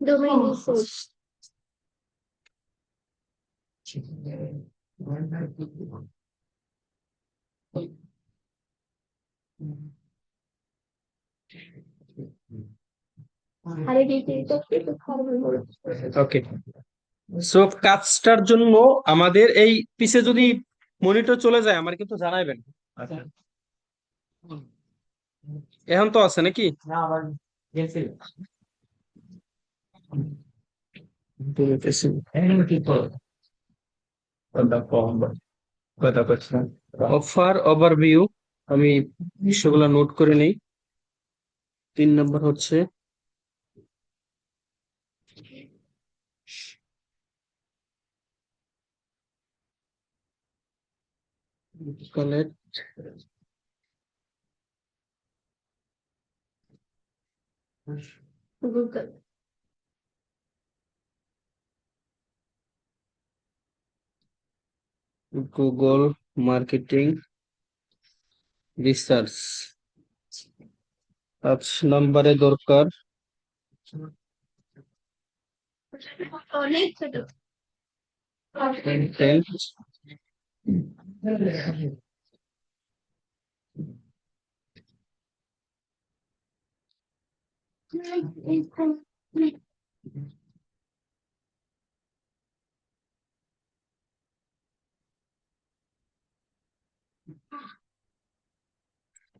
domain resource, আরে ডিটেইলটা একটু খারাপ ওকে, সো কাজটার জন্য আমাদের এই পিছে যদি মনিটর চলে যায় আমার কিন্তু জানাইবেন। এখন তো আছে নাকি? অফার ওভারভিউ, আমি সেগুলো নোট করে নেই। 3 নম্বর হচ্ছে collect Google. Google marketing research. 5 নম্বরে দরকার অনেক ছোট। Content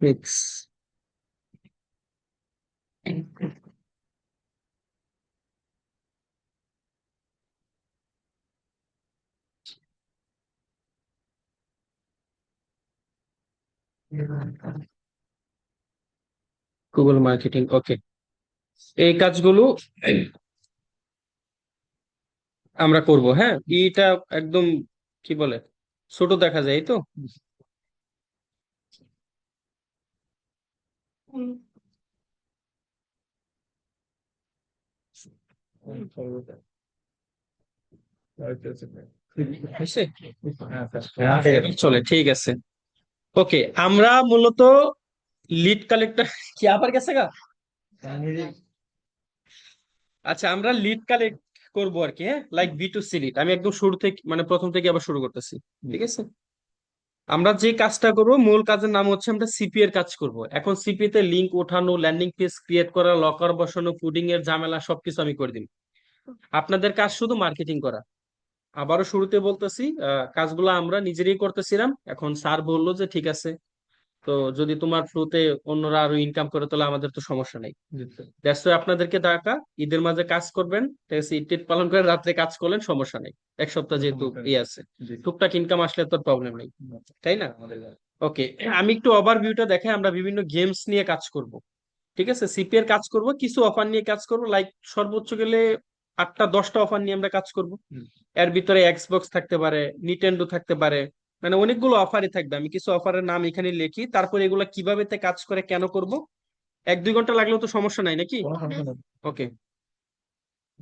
mix. গুগল মার্কেটিং, ওকে। এই কাজগুলো আমরা করব, হ্যাঁ। এটা একদম কি বলে ছোট দেখা যায়, এই তো। হয়েছে? এবার চলে, ঠিক আছে। ওকে, আমরা মূলত লিড কালেক্টর কি আবার গেছে গা। আচ্ছা, আমরা লিড কালেক্ট করবো আর কি, হ্যাঁ, লাইক B2C লিড। আমি একদম শুরু থেকে মানে প্রথম থেকে আবার শুরু করতেছি, ঠিক আছে। আমরা যে কাজটা করব, মূল কাজের নাম হচ্ছে আমরা সিপি এর কাজ করব। এখন সিপি তে লিংক ওঠানো, ল্যান্ডিং পেজ ক্রিয়েট করা, লকার বসানো, কোডিং এর ঝামেলা সবকিছু আমি করে দিই। আপনাদের কাজ শুধু মার্কেটিং করা। আবারও শুরুতে বলতেছি, কাজগুলো আমরা নিজেরাই করতেছিলাম, এখন স্যার বললো যে ঠিক আছে, তো যদি তোমার থ্রুতে অন্যরা আরো ইনকাম করে তাহলে আমাদের তো সমস্যা নেই। দ্যাটস ওয়াই আপনাদেরকে ডাকা, ঈদের মাঝে কাজ করবেন, ঠিক আছে। ঈদ টিদ পালন করে রাত্রে কাজ করলেন, সমস্যা নেই। এক সপ্তাহ যেহেতু ইয়ে আছে, টুকটাক ইনকাম আসলে তো প্রবলেম নেই, তাই না? ওকে, আমি একটু ওভারভিউটা দেখাই। আমরা বিভিন্ন গেমস নিয়ে কাজ করব, ঠিক আছে। সিপি এর কাজ করব, কিছু অফার নিয়ে কাজ করব, লাইক সর্বোচ্চ গেলে 8টা 10টা অফার নিয়ে আমরা কাজ করব। এর ভিতরে এক্সবক্স থাকতে পারে, নিটেন্ডো থাকতে পারে, মানে অনেকগুলো অফারই থাকবে। আমি কিছু অফারের নাম এখানে লিখি, তারপর এগুলা কিভাবে তে কাজ করে, কেন করব। 1-2 ঘন্টা লাগলেও তো সমস্যা নাই নাকি? ওকে,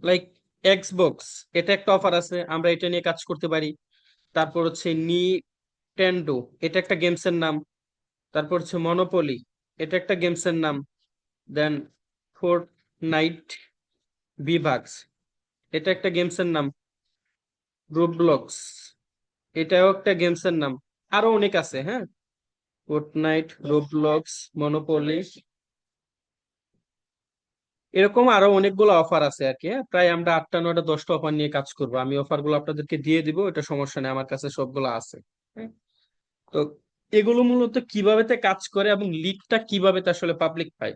লাইক এক্সবক্স, এটা একটা অফার আছে, আমরা এটা নিয়ে কাজ করতে পারি। তারপর হচ্ছে নিটেন্ডো, এটা একটা গেমস এর নাম। তারপর হচ্ছে মনোপলি, এটা একটা গেমস এর নাম। দেন ফোর্ট নাইট বিভাগস, এটা একটা গেমস এর নাম। রোবলক্স, এটাও একটা গেমস এর নাম। আরো অনেক আছে, হ্যাঁ। ফোর্টনাইট, রোবলক্স, মনোপলি, এরকম আরো অনেকগুলো অফার আছে আর কি, হ্যাঁ। প্রায় আমরা 8টা 9টা 10টা অফার নিয়ে কাজ করবো। আমি অফার গুলো আপনাদেরকে দিয়ে দিব, এটা সমস্যা নেই, আমার কাছে সবগুলো আছে, হ্যাঁ। তো এগুলো মূলত কিভাবে তে কাজ করে এবং লিডটা কিভাবে তে আসলে পাবলিক পায়।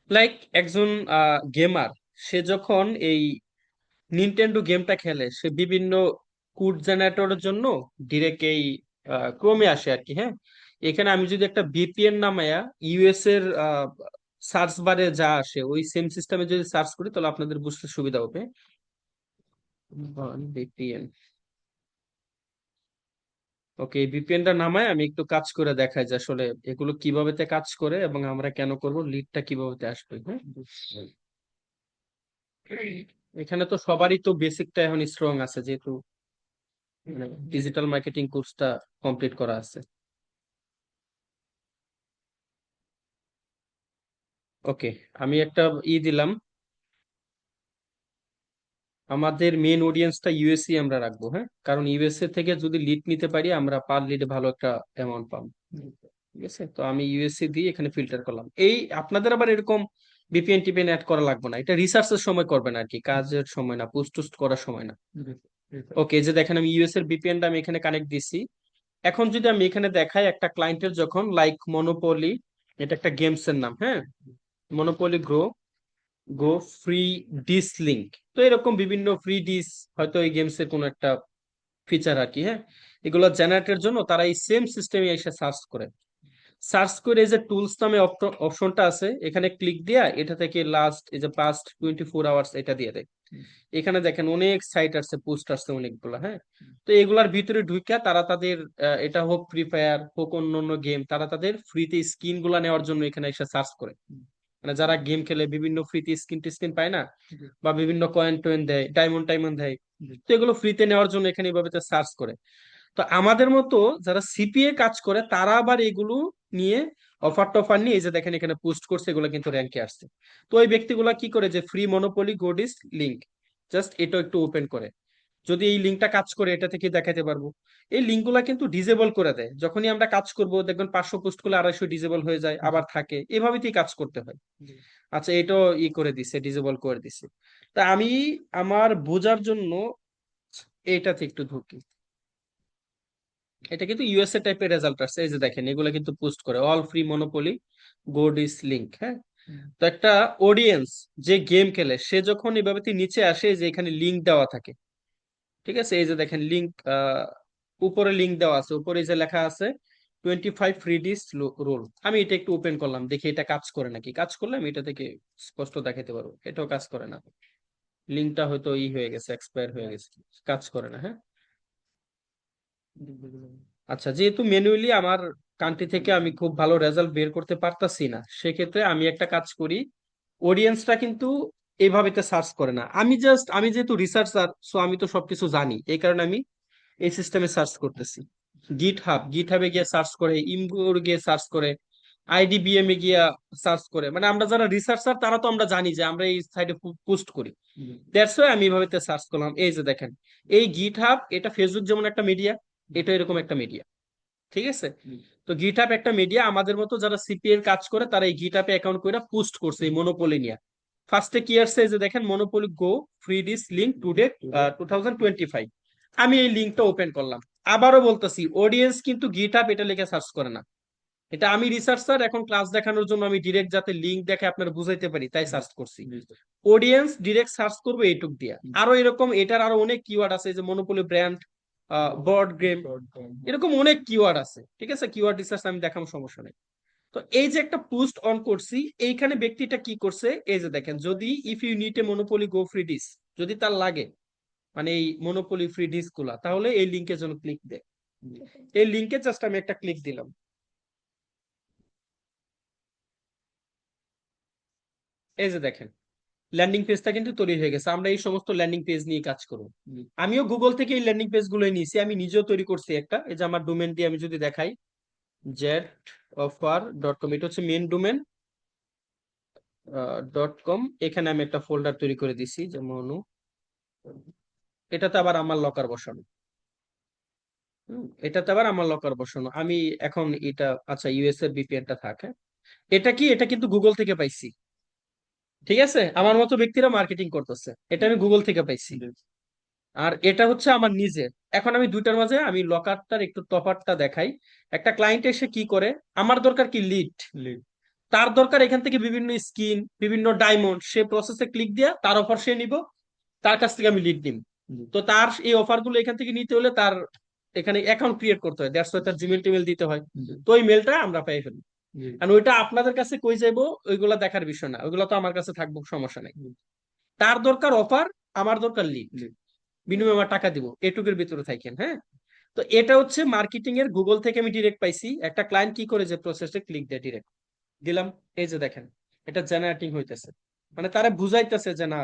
লাইক একজন গেমার, সে যখন এই নিনটেন্ডো গেমটা খেলে, সে বিভিন্ন কোড জেনারেটরের জন্য ডিরেক্ট এই ক্রোমে আসে আর কি, হ্যাঁ। এখানে আমি যদি একটা ভিপিএন নামায়া ইউএস এর সার্চ বারে যা আসে ওই সেম সিস্টেমে যদি সার্চ করি তাহলে আপনাদের বুঝতে সুবিধা হবে। ভিপিএন, ওকে, ভিপিএনটা নামায় আমি একটু কাজ করে দেখাই যে আসলে এগুলো কিভাবে তে কাজ করে এবং আমরা কেন করব, লিডটা কিভাবে তে আসবে, হ্যাঁ। এখানে তো সবারই তো বেসিকটা এখন স্ট্রং আছে, যেহেতু ডিজিটাল মার্কেটিং কোর্সটা কমপ্লিট করা আছে। ওকে, আমি একটা দিলাম, আমাদের মেন অডিয়েন্সটা ইউএসএ আমরা রাখবো, হ্যাঁ, কারণ ইউএসএ থেকে যদি লিড নিতে পারি আমরা পার লিডে ভালো একটা অ্যামাউন্ট পাবো। ঠিক আছে, তো আমি ইউএসএ দিয়ে এখানে ফিল্টার করলাম। এই আপনাদের আবার এরকম ভিপিএন টিপিএন অ্যাড করা লাগবে না, এটা রিসার্চের সময় করবেন আর কি, কাজের সময় না, পোস্ট টোস্ট করার সময় না। ওকে, যে দেখেন আমি ইউএস এর ভিপিএনটা আমি এখানে কানেক্ট দিছি। এখন যদি আমি এখানে দেখাই একটা ক্লায়েন্টের যখন লাইক মনোপলি, এটা একটা গেমস এর নাম, হ্যাঁ, মনোপলি গ্রো গো ফ্রি ডিস লিঙ্ক, তো এরকম বিভিন্ন ফ্রি ডিস, হয়তো এই গেমস এর কোনো একটা ফিচার আর কি, হ্যাঁ, এগুলো জেনারেটের জন্য তারা এই সেম সিস্টেমে এসে সার্চ করে। সার্চ করে এই যে টুলস নামে অপশনটা আছে, এখানে ক্লিক দিয়া এটা থেকে লাস্ট এই যে পাস্ট 24 আওয়ার্স এটা দিয়ে দেয়। এখানে দেখেন অনেক সাইট আছে, পোস্ট আছে অনেকগুলো, হ্যাঁ। তো এগুলার ভিতরে ঢুকে তারা তাদের এটা হোক ফ্রি ফায়ার হোক অন্য অন্য গেম, তারা তাদের ফ্রিতে স্কিন গুলা নেওয়ার জন্য এখানে এসে সার্চ করে। মানে যারা গেম খেলে বিভিন্ন ফ্রিতে স্কিন টিস্কিন পায় না, বা বিভিন্ন কয়েন টয়েন দেয়, ডায়মন্ড টাইমন্ড দেয়, তো এগুলো ফ্রিতে নেওয়ার জন্য এখানে এইভাবে সার্চ করে। তো আমাদের মতো যারা সিপিএ কাজ করে তারা আবার এগুলো নিয়ে অফার টফার নিয়ে এই যে দেখেন এখানে পোস্ট করছে, এগুলো কিন্তু র্যাঙ্কে আসছে। তো ওই ব্যক্তিগুলা কি করে, যে ফ্রি মনোপলি গোডিস লিঙ্ক, জাস্ট এটা একটু ওপেন করে, যদি এই লিঙ্কটা কাজ করে এটা থেকে দেখাতে পারবো। এই লিঙ্কগুলা কিন্তু ডিজেবল করে দেয়, যখনই আমরা কাজ করব দেখবেন 500 পোস্ট করলে 250 ডিজেবল হয়ে যায়, আবার থাকে, এভাবেই কাজ করতে হয়। আচ্ছা, এটাও করে দিছে, ডিজেবল করে দিছে। তা আমি আমার বোঝার জন্য এইটাতে একটু ঢুকি। এটা কিন্তু ইউএসএ টাইপের রেজাল্ট আসছে, এই যে দেখেন এগুলো কিন্তু পোস্ট করে অল ফ্রি মনোপলি গো ডিস লিঙ্ক, হ্যাঁ। তো একটা অডিয়েন্স যে গেম খেলে সে যখন এভাবে নিচে আসে, যে এখানে লিঙ্ক দেওয়া থাকে, ঠিক আছে, এই যে দেখেন লিঙ্ক, উপরে লিঙ্ক দেওয়া আছে, উপরে এই যে লেখা আছে 25 ফ্রি ডিস রোল। আমি এটা একটু ওপেন করলাম, দেখি এটা কাজ করে নাকি। কাজ করলে আমি এটা থেকে স্পষ্ট দেখাতে পারবো, এটাও কাজ করে না, লিঙ্কটা হয়তো হয়ে গেছে, এক্সপায়ার হয়ে গেছে, কাজ করে না, হ্যাঁ। আচ্ছা, যেহেতু ম্যানুয়ালি আমার কান্ট্রি থেকে আমি খুব ভালো রেজাল্ট বের করতে পারতাছি না, সেক্ষেত্রে আমি একটা কাজ করি, অডিয়েন্সটা কিন্তু এইভাবে সার্চ করে না, আমি যেহেতু রিসার্চার, সো আমি তো সবকিছু জানি, এই কারণে আমি এই সিস্টেমে সার্চ করতেছি। গিটহাবে গিয়ে সার্চ করে, ইমগুর গিয়ে সার্চ করে, আইডিবিএম এ গিয়ে সার্চ করে, মানে আমরা যারা রিসার্চার তারা তো আমরা জানি যে আমরা এই সাইটে পোস্ট করি, দ্যাটস ওয়াই আমি এভাবে সার্চ করলাম। এই যে দেখেন এই গিটহাব, এটা ফেসবুক যেমন একটা মিডিয়া, এটা এরকম একটা মিডিয়া, ঠিক আছে। তো গিটহাব একটা মিডিয়া, আমাদের মতো যারা সিপিএ এর কাজ করে তারা এই গিটহাবে অ্যাকাউন্ট করে পোস্ট করছে এই মনোপলি নিয়ে। ফার্স্টে কি আসছে, এই যে দেখেন monopoly go free this link today 2025। আমি এই লিঙ্কটা ওপেন করলাম। আবারও বলতেছি, অডিয়েন্স কিন্তু গিটহাব এটা লিখে সার্চ করে না, এটা আমি রিসার্চার, এখন ক্লাস দেখানোর জন্য আমি ডিরেক্ট যাতে লিঙ্ক দেখে আপনার বুঝাইতে পারি তাই সার্চ করছি। অডিয়েন্স ডিরেক্ট সার্চ করবে এইটুক দিয়া। আরো এরকম এটার আরো অনেক কিওয়ার্ড আছে, যে মনোপলি ব্র্যান্ড, বোর্ড গেম, এরকম অনেক কিওয়ার্ড আছে, ঠিক আছে, কিওয়ার্ড রিসার্চ আমি দেখাম, সমস্যা নেই। তো এই যে একটা পোস্ট অন করছি, এইখানে ব্যক্তিটা কি করছে, এই যে দেখেন, যদি if you need a Monopoly go free dice, যদি তার লাগে, মানে এই মনোপলি ফ্রি ডিস গুলা, তাহলে এই লিঙ্কের জন্য ক্লিক দেয়। এই লিঙ্কে জাস্ট আমি একটা ক্লিক দিলাম, এই যে দেখেন ল্যান্ডিং পেজটা কিন্তু তৈরি হয়ে গেছে। আমরা এই সমস্ত ল্যান্ডিং পেজ নিয়ে কাজ করব। আমিও গুগল থেকে এই ল্যান্ডিং পেজ গুলো নিয়েছি, আমি নিজেও তৈরি করছি একটা, এই যে আমার ডোমেন দিয়ে আমি যদি দেখাই, jetoffer.com, এটা হচ্ছে মেন ডোমেন .com। এখানে আমি একটা ফোল্ডার তৈরি করে দিছি, যেমন এটাতে আবার আমার লকার বসানো, এটাতে আবার আমার লকার বসানো। আমি এখন এটা, আচ্ছা ইউএস এর ভিপিএনটা থাকে, এটা কি, এটা কিন্তু গুগল থেকে পাইছি, ঠিক আছে, আমার মতো ব্যক্তিরা মার্কেটিং করতেছে, এটা আমি গুগল থেকে পাইছি। আর এটা হচ্ছে আমার নিজের। এখন আমি দুইটার মাঝে আমি লকারটার একটু তফাৎটা দেখাই। একটা ক্লায়েন্ট এসে কি করে, আমার দরকার কি লিড, তার দরকার এখান থেকে বিভিন্ন স্কিন, বিভিন্ন ডায়মন্ড, সে প্রসেসে ক্লিক দিয়া তার অফার সে নিব, তার কাছ থেকে আমি লিড নিব। তো তার এই অফার গুলো এখান থেকে নিতে হলে তার এখানে অ্যাকাউন্ট ক্রিয়েট করতে হয়, দ্যাটস ওয়াই তার জিমেল টিমেল দিতে হয়। তো ওই মেলটা আমরা পাই ফেলি, আর ওইটা আপনাদের কাছে কই যাইবো ওইগুলা দেখার বিষয় না, ওইগুলো তো আমার কাছে থাকবো, সমস্যা নাই। তার দরকার অফার, আমার দরকার লিড, বিনিময়ে আমার টাকা দিব, এটুকুর ভিতরে থাকেন, হ্যাঁ। তো এটা হচ্ছে মার্কেটিং এর, গুগল থেকে আমি ডিরেক্ট পাইছি। একটা ক্লায়েন্ট কি করে, যে প্রসেসে ক্লিক দেয়, ডিরেক্ট দিলাম, এই যে দেখেন এটা জেনারেটিং হইতেছে, মানে তারা বুঝাইতেছে যে না,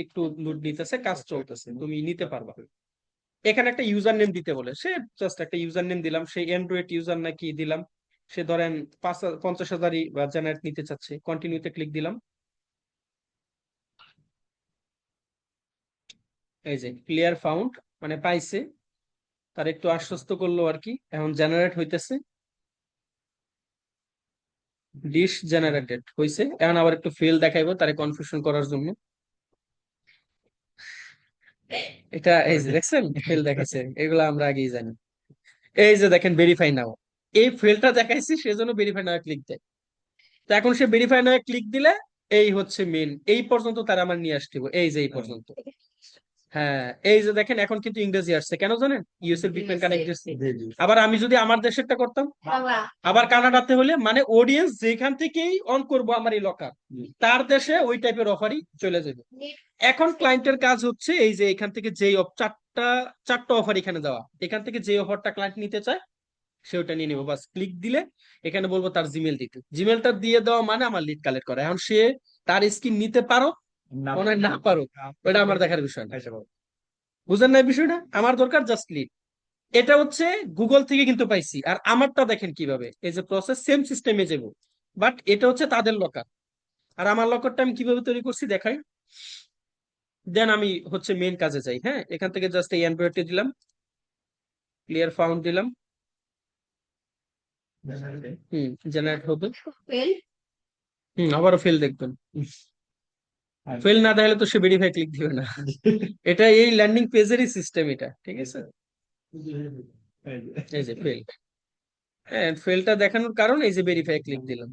একটু লোড নিতেছে, কাজ চলতেছে, তুমি নিতে পারবা। এখানে একটা ইউজার নেম দিতে বলে, সে জাস্ট একটা ইউজার নেম দিলাম, সেই অ্যান্ড্রয়েড ইউজার নাকি দিলাম, সে ধরেন 50,000ই বা জেনারেট নিতে চাচ্ছে, কন্টিনিউতে ক্লিক দিলাম। এই যে ক্লিয়ার ফাউন্ড, মানে পাইছে, তার একটু আশ্বস্ত করলো আর কি। এখন জেনারেট হইতেছে, ডিশ জেনারেটেড হইছে। এখন আবার একটু ফেল দেখাইবো তারে কনফিউশন করার জন্য। এটা এই যে দেখছেন ফেল দেখাইছে, এগুলো আমরা আগেই জানি। এই যে দেখেন ভেরিফাই নাও, এই ফেলটা দেখাইছি সেজন্য ভেরিফাই নাও ক্লিক দেয়। তো এখন সে ভেরিফাই নাও ক্লিক দিলে এই হচ্ছে মেন, এই পর্যন্ত তারা আমার নিয়ে আসতে হবে, এই যে এই পর্যন্ত। হ্যাঁ, এই যে দেখেন এখন কিন্তু ইংরেজি আসছে, কেন জানেন? USA bitcoin connect. আবার আমি যদি আমার দেশেরটা করতাম, বাবা আবার কানাডাতে হলে, মানে অডিয়েন্স যেখান থেকেই অন করব আমার এই লকার, তার দেশে ওই টাইপের অফারই চলে যাবে। এখন ক্লায়েন্টের কাজ হচ্ছে এই যে এখান থেকে যেই চারটা অফার এখানে দেওয়া, এখান থেকে যে অফারটা ক্লায়েন্ট নিতে চায় সে ওটা নিয়ে নেবো। বাস ক্লিক দিলে এখানে বলবো তার জিমেল দিতে, জিমেলটা দিয়ে দেওয়া মানে আমার লিড কালেক্ট করা। এখন সে তার স্কিম নিতে পারো মনে হয় না পারো, ওটা আমার দেখার বিষয় না। বুঝেন না এই বিষয়টা? আমার দরকার জাস্ট লিড। এটা হচ্ছে গুগল থেকে কিন্তু পাইছি। আর আমারটা দেখেন কিভাবে, এই যে প্রসেস সেম সিস্টেমে যাবো, বাট এটা হচ্ছে তাদের লকার। আর আমার লকারটা আমি কিভাবে তৈরি করছি দেখাই। দেন আমি হচ্ছে মেইন কাজে যাই। হ্যাঁ, এখান থেকে জাস্ট এই অ্যান্ড্রয়েডটি দিলাম, ক্লিয়ার ফাউন্ড দিলাম। জেনারেট হবে। ফেল আবারও ফেল দেখবেন। ফেল না দেখালে তো সে ভেরিফাই ক্লিক দিবে না। এটা এই ল্যান্ডিং পেজেরই সিস্টেম এটা, ঠিক আছে? এই যে ফেল, হ্যাঁ ফেলটা দেখানোর কারণ এই যে ভেরিফাই ক্লিক দিলাম।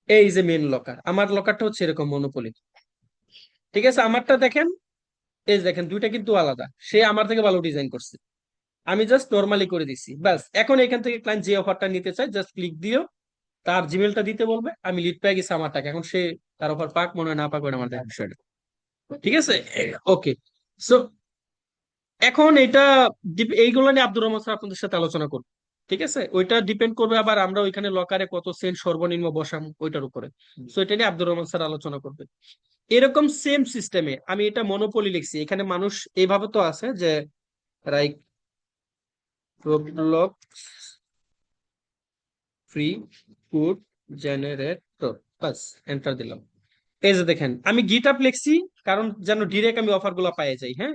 এই যে মেন লকার, আমার লকারটা হচ্ছে এরকম মনোপলি, ঠিক আছে? আমারটা দেখেন, এই যে দেখেন দুইটা কিন্তু আলাদা, সে আমার থেকে ভালো ডিজাইন করছে, আমি জাস্ট নর্মালি করে দিছি। ব্যাস এখন এখান থেকে ক্লায়েন্ট যে অফারটা নিতে চায় জাস্ট ক্লিক দিও, তার জিমেলটা দিতে বলবে, আমি লিড পেয়ে গেছি আমার টাকা। এখন সে তার অফার পাক মনে হয় না পাক, ওটা আমার দেখার বিষয়টা, ঠিক আছে? ওকে, সো এখন এটা এইগুলো নিয়ে আব্দুর রহমান স্যার আপনাদের সাথে আলোচনা করবো, ঠিক আছে? ওইটা ডিপেন্ড করবে আবার আমরা ওইখানে লকারে কত সেন্ট সর্বনিম্ন বসাম ওইটার উপরে। সো এটা নিয়ে আব্দুর রহমান স্যার আলোচনা করবে। এরকম সেম সিস্টেমে আমি এটা মনোপলি লিখছি, এখানে মানুষ এইভাবে তো আছে যে right Roblox free code generator, বাস এন্টার দিলাম। এই যে দেখেন আমি গিটআপ লিখছি, কারণ যেন ডিরেক্ট আমি অফার গুলো পাই যাই। হ্যাঁ,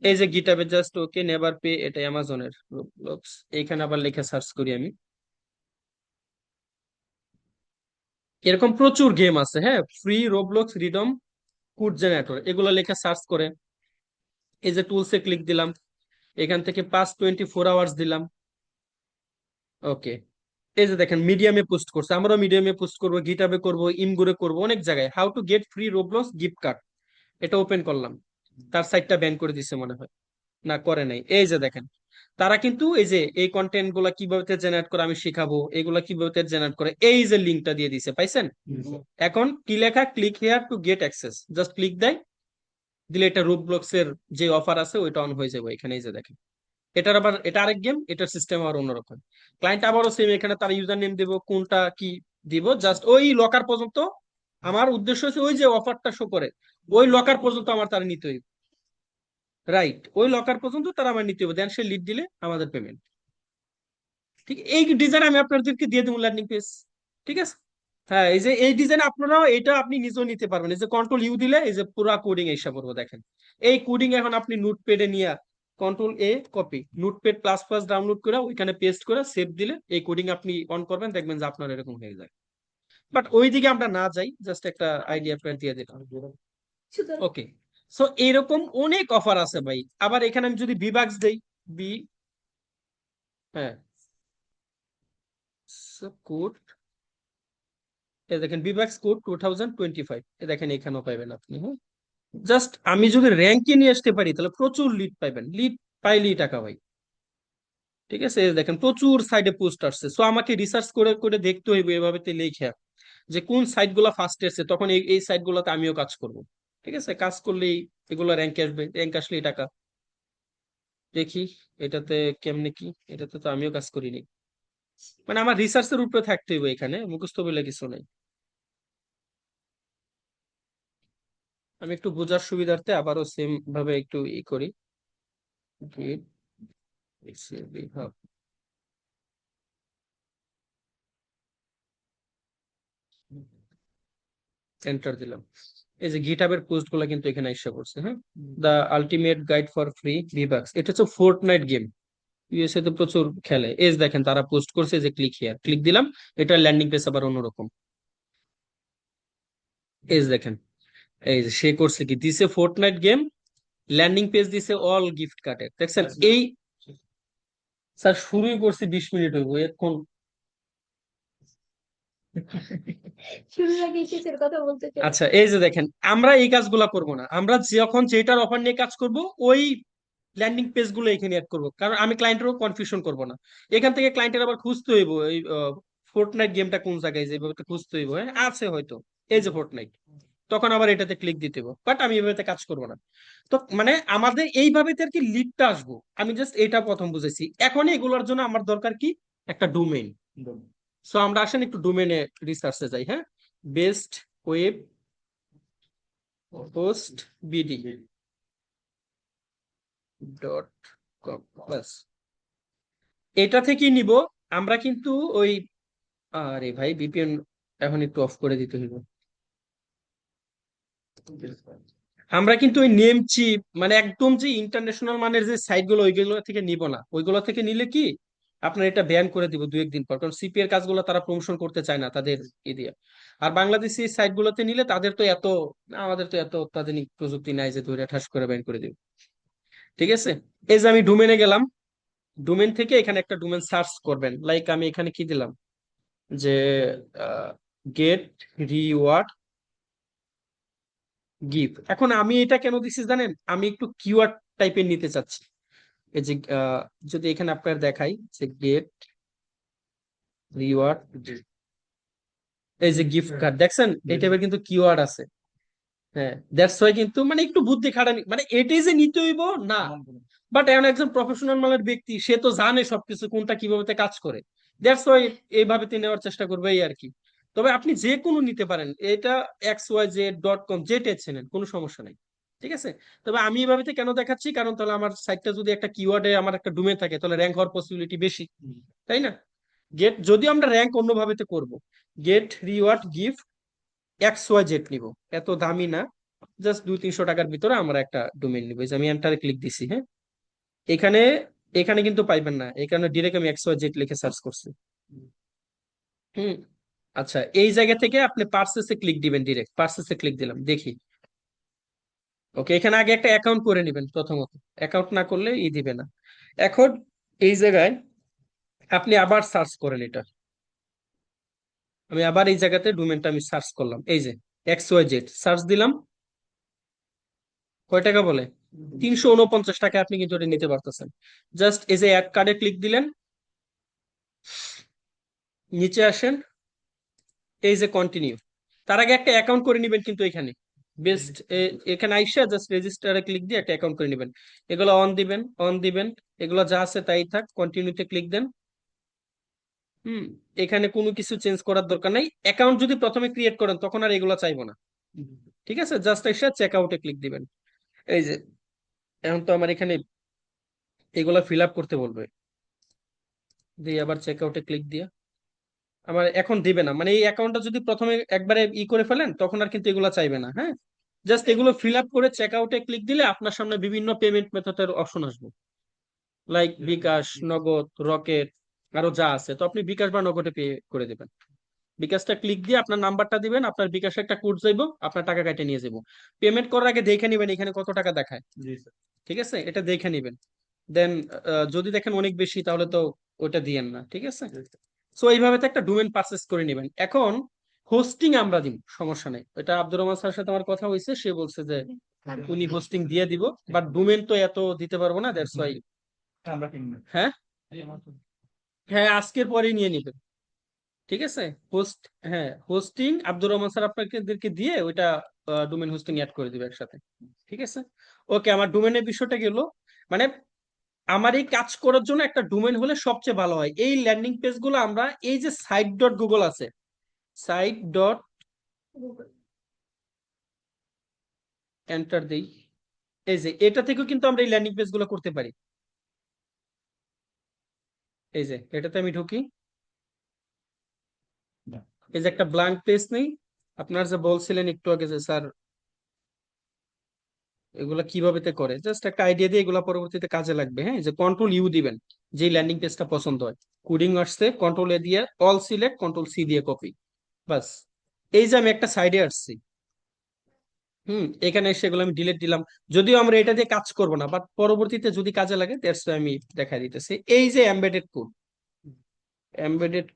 এই যে গিটহাবে জাস্ট ওকে নেভার পে, এটা অ্যামাজনের রোবলক্স। এইখানে আবার লিখে সার্চ করি আমি, এরকম প্রচুর গেম আছে। হ্যাঁ, ফ্রি রোবলক্স রিডম কোড জেনারেটর, এগুলো লেখা সার্চ করে এই যে টুলসে ক্লিক দিলাম, এখান থেকে পাস 24 আওয়ার্স দিলাম। ওকে, এই যে দেখেন মিডিয়ামে পোস্ট করছে, আমরাও মিডিয়ামে পোস্ট করবো, গিটহাবে করবো, ইমগুরে করবো, অনেক জায়গায়। How to get free Roblox gift card, এটা ওপেন করলাম, তার সাইটটা ব্যান করে দিচ্ছে মনে হয়, না করে নাই। এই যে দেখেন তারা কিন্তু এই যে এই কন্টেন্ট গুলা কিভাবে জেনারেট করে আমি শিখাবো, এগুলা কিভাবে জেনারেট করে, এই যে লিঙ্কটা দিয়ে দিছে, পাইছেন? এখন কি লেখা, click here to get access, just click দেয়, দিলে এটা রোবলক্স এর যে অফার আছে ওইটা অন হয়ে যাবে এখানে। এই যে দেখেন এটার আবার এটা আরেক গেম, এটার সিস্টেম আবার অন্যরকম। ক্লায়েন্ট আবারও সেম, এখানে তার ইউজার নেম দেবো, কোনটা কি দিব, জাস্ট ওই লকার পর্যন্ত। আমার উদ্দেশ্য হচ্ছে ওই যে অফারটা শো করে ওই লকার পর্যন্ত আমার তার নিতে হইবে, রাইট? ওই লকার পর্যন্ত তারা আমার নিতে হবে, দেন সে লিড দিলে আমাদের পেমেন্ট। ঠিক এই ডিজাইন আমি আপনাদেরকে দিয়ে দেবো ল্যান্ডিং পেজ, ঠিক আছে? হ্যাঁ, এই যে এই ডিজাইন আপনারাও এটা আপনি নিজেও নিতে পারবেন। এই যে কন্ট্রোল ইউ দিলে এই যে পুরা কোডিং এইসব করবো দেখেন। এই কোডিং এখন আপনি নোটপ্যাডে নিয়ে control A copy, notepad plus plus download করে ওইখানে পেস্ট করে সেভ দিলে এই কোডিং আপনি অন করবেন, দেখবেন যে আপনার এরকম হয়ে যায়। বাট ওইদিকে আমরা না যাই, জাস্ট একটা আইডিয়া আপনার দিয়ে দিলাম। ওকে, সো এরকম অনেক অফার আছে ভাই। আবার এখানে আমি যদি বিভাগ দেই, বি, হ্যাঁ কোড, এই দেখেন বিভাক্স কোড 2025, এ দেখেন এখানেও পাইবেন আপনি। হ্যাঁ, জাস্ট আমি যদি র্যাঙ্কে নিয়ে আসতে পারি তাহলে প্রচুর লিড পাইবেন, লিড পাইলেই টাকা ভাই, ঠিক আছে? এই দেখেন প্রচুর সাইডে পোস্ট আসছে, সো আমাকে রিসার্চ করে করে দেখতে হইবে এভাবে লেখা যে কোন সাইট গুলা ফার্স্ট এসছে, তখন এই এই সাইট গুলাতে আমিও কাজ করব, ঠিক আছে? কাজ করলেই এগুলো র্যাঙ্কে আসবে, র্যাঙ্ক আসলেই টাকা। দেখি এটাতে কেমনে কি, এটাতে তো আমিও কাজ করিনি, মানে আমার রিসার্চের উপরে থাকতে হইবে, এখানে মুখস্থ বলে কিছু নেই। আমি একটু বোঝার সুবিধার্থে আবারও সেম ভাবে একটু ই করি, git বিভাগ। এন্টার দিলাম। এই যে গিটহাবের পোস্ট গুলা কিন্তু এখানে এসে পড়ছে। হ্যাঁ, the ultimate guide for free V bucks, এটা হচ্ছে ফোর্টনাইট গেম, ইউএসএ তে প্রচুর খেলে। এজ দেখেন তারা পোস্ট করছে যে ক্লিক হিয়ার, ক্লিক দিলাম, এটা ল্যান্ডিং পেজ আবার অন্যরকম। এজ দেখেন, এই যে সে করছে কি দিছে ফোর্টনাইট গেম, ল্যান্ডিং পেজ দিছে অল গিফট কার্ডের, দেখছেন এই। স্যার শুরুই করছি 20 মিনিট হইব এখন। শুরুর আগে শেষের কথা বলতে চাই। আচ্ছা এই যে দেখেন, আমরা এই কাজগুলা করব না, আমরা যখন যেটার অফার নিয়ে কাজ করব ওই ল্যান্ডিং পেজ গুলো এখানে অ্যাড করবো, কারণ আমি ক্লায়েন্টেরও কনফিউশন করব না। এখান থেকে ক্লায়েন্টের আবার খুঁজতে হইব এই ফোর্টনাইট গেমটা কোন জায়গায়, যেভাবে খুঁজতে হইব। হ্যাঁ আছে হয়তো, এই যে ফোর্টনাইট, তখন আবার এটাতে ক্লিক দিতে হবে, বাট আমি এভাবে কাজ করব না। তো মানে আমাদের এইভাবে আর কি লিডটা আসবো, আমি জাস্ট এটা প্রথম বুঝেছি। এখন এগুলোর জন্য আমার দরকার কি, একটা ডোমেইন। সো আমরা আসেন একটু ডোমেইনে রিসার্চে যাই। হ্যাঁ, best web host BD dot com, বাস এটা থেকেই নিব আমরা কিন্তু ওই, আরে ভাই ভিপিএন এখন একটু অফ করে দিতে হইব। আমরা কিন্তু ওই নেম চিপ মানে একদম যে ইন্টারন্যাশনাল মানের যে সাইট গুলো ওইগুলো থেকে নিব না, ওইগুলো থেকে নিলে কি আপনার এটা ব্যান করে দিব 2-1 দিন পর, কারণ সিপি এর কাজগুলো তারা প্রমোশন করতে চায় না তাদের ই দিয়ে। আর বাংলাদেশি সাইট গুলোতে নিলে তাদের তো এত, আমাদের তো এত অত্যাধুনিক প্রযুক্তি নাই যে ধরে ঠাস করে ব্যান করে দিব। ঠিক আছে, এই যে আমি ডোমেনে গেলাম, ডোমেন থেকে এখানে একটা ডোমেন সার্চ করবেন, লাইক আমি এখানে কি দিলাম যে গেট রিওয়ার্ড গিভ। এখন আমি এটা কেন দিচ্ছি জানেন, আমি একটু কিওয়ার্ড টাইপের নিতে চাচ্ছি। এই যে যদি এখানে আপনার দেখাই যে গেট রিওয়ার্ড, এই যে গিফট কার্ড দেখছেন, এই টাইপের কিন্তু কিওয়ার্ড আছে। হ্যাঁ, দ্যাটস ওয়াই কিন্তু মানে একটু বুদ্ধি খাটানি, মানে এটাই যে নিতে হইব না, বাট এমন একজন প্রফেশনাল মানের ব্যক্তি সে তো জানে সবকিছু কোনটা কিভাবে তে কাজ করে। দ্যাটস ওয়াই এইভাবে তিনি নেওয়ার চেষ্টা করবে এই আর কি। তবে আপনি যে কোনো নিতে পারেন, এটা xyz.com যেটা ইচ্ছে নেন, কোনো সমস্যা নাই। ঠিক আছে, তবে আমি এইভাবে কেন দেখাচ্ছি, কারণ তাহলে আমার সাইটটা যদি একটা কিওয়ার্ডে আমার একটা ডোমেন থাকে তাহলে র্যাঙ্ক হওয়ার পসিবিলিটি বেশি, তাই না? গেট যদিও আমরা র্যাঙ্ক অন্যভাবে করব, গেট রিওয়ার্ড গিফট XYZ নিব, এত দামি না, জাস্ট 200-300 টাকার ভিতরে আমরা একটা ডোমেইন নিব। এই যে আমি এন্টারে ক্লিক দিছি। হ্যাঁ, এখানে এখানে কিন্তু পাইবেন না, এই কারণে ডিরেক্ট আমি XYZ লিখে সার্চ করছি। হুম, আচ্ছা এই জায়গা থেকে আপনি পার্সেসে ক্লিক দিবেন, ডিরেক্ট পার্সেসে ক্লিক দিলাম, দেখি। ওকে, এখানে আগে একটা অ্যাকাউন্ট করে নেবেন প্রথমত, অ্যাকাউন্ট না করলে দিবে না। এখন এই জায়গায় আপনি আবার সার্চ করেন এটা, আমি আবার এই জায়গাতে ডোমেনটা আমি সার্চ করলাম, এই যে XYZ সার্চ দিলাম, কয় টাকা বলে, 349 টাকা আপনি কিন্তু এটা নিতে পারতেছেন। জাস্ট এই যে অ্যাড কার্ডে ক্লিক দিলেন, নিচে আসেন, এই যে কন্টিনিউ, তার আগে একটা অ্যাকাউন্ট করে নেবেন কিন্তু এখানে বেস্ট, এখানে আইসা জাস্ট রেজিস্টারে ক্লিক দিয়ে একটা অ্যাকাউন্ট করে নেবেন। এগুলো অন দিবেন, অন দিবেন, এগুলো যা আছে তাই থাক, কন্টিনিউতে ক্লিক দেন। হুম, এখানে কোনো কিছু চেঞ্জ করার দরকার নাই, অ্যাকাউন্ট যদি প্রথমে ক্রিয়েট করেন তখন আর এগুলো চাইবো না। ঠিক আছে, জাস্ট এসে চেক আউটে ক্লিক দিবেন। এই যে এখন তো আমার এখানে এগুলা ফিল আপ করতে বলবে, দিয়ে আবার চেক আউটে ক্লিক দিয়ে, আমার এখন দিবে না, মানে এই অ্যাকাউন্টটা যদি প্রথমে একবারে করে ফেলেন তখন আর কিন্তু এগুলো চাইবে না। হ্যাঁ, জাস্ট এগুলো ফিল আপ করে চেক আউটে ক্লিক দিলে আপনার সামনে বিভিন্ন পেমেন্ট মেথডের অপশন আসবে, লাইক বিকাশ, নগদ, রকেট, আরো যা আছে, তো আপনি বিকাশ বা নগদে পে করে দেবেন। বিকাশটা ক্লিক দিয়ে আপনার নাম্বারটা দিবেন, আপনার বিকাশে একটা কোড যাইবো, আপনার টাকা কেটে নিয়ে যাবো। পেমেন্ট করার আগে দেখে নিবেন এখানে কত টাকা দেখায়। ঠিক আছে, এটা দেখে নিবেন। দেন যদি দেখেন অনেক বেশি তাহলে তো ওটা দিয়েন না। ঠিক আছে, সো এইভাবে তো একটা ডোমেন পারচেস করে নেবেন। এখন হোস্টিং আমরা দিব, সমস্যা নেই, এটা আব্দুর রহমান স্যারের সাথে আমার কথা হয়েছে, সে বলছে যে উনি হোস্টিং দিয়ে দিব, বাট ডোমেন তো এত দিতে পারবো না, দ্যাটস ওয়াই। হ্যাঁ, হ্যাঁ আজকের পরেই নিয়ে নিবেন। ঠিক আছে, হোস্ট, হ্যাঁ হোস্টিং আব্দুর রহমান স্যার আপনাদেরকে দিয়ে ওইটা ডোমেন হোস্টিং অ্যাড করে দিবে একসাথে। ঠিক আছে, ওকে, আমার ডোমেনের বিষয়টা গেল। মানে আমার এই কাজ করার জন্য একটা ডোমেন হলে সবচেয়ে ভালো হয়। এই ল্যান্ডিং পেজ গুলো আমরা এই যে site.google আছে, সাইট ডট এন্টার দেই, এই যে এটা থেকেও কিন্তু আমরা এই ল্যান্ডিং পেজ গুলো করতে পারি। এই যে এটাতে আমি ঢুকি, এই যে একটা ব্ল্যাঙ্ক পেজ নেই, আপনার যে বলছিলেন একটু আগে যে স্যার এগুলা কিভাবে তে করে, জাস্ট একটা আইডিয়া দিয়ে এগুলা পরবর্তীতে কাজে লাগবে। হ্যাঁ, যে কন্ট্রোল ইউ দিবেন যে ল্যান্ডিং পেজটা পছন্দ হয়, কোডিং আসছে কন্ট্রোল এ দিয়ে অল সিলেক্ট, কন্ট্রোল সি দিয়ে কপি, বাস। এই যে আমি একটা সাইডে আসছি, এখানে সেগুলো আমি ডিলিট দিলাম। যদিও আমরা এটা দিয়ে কাজ করব না, বাট পরবর্তীতে যদি কাজে লাগে দ্যাটস আমি দেখা দিতেছি। এই যে এমবেডেড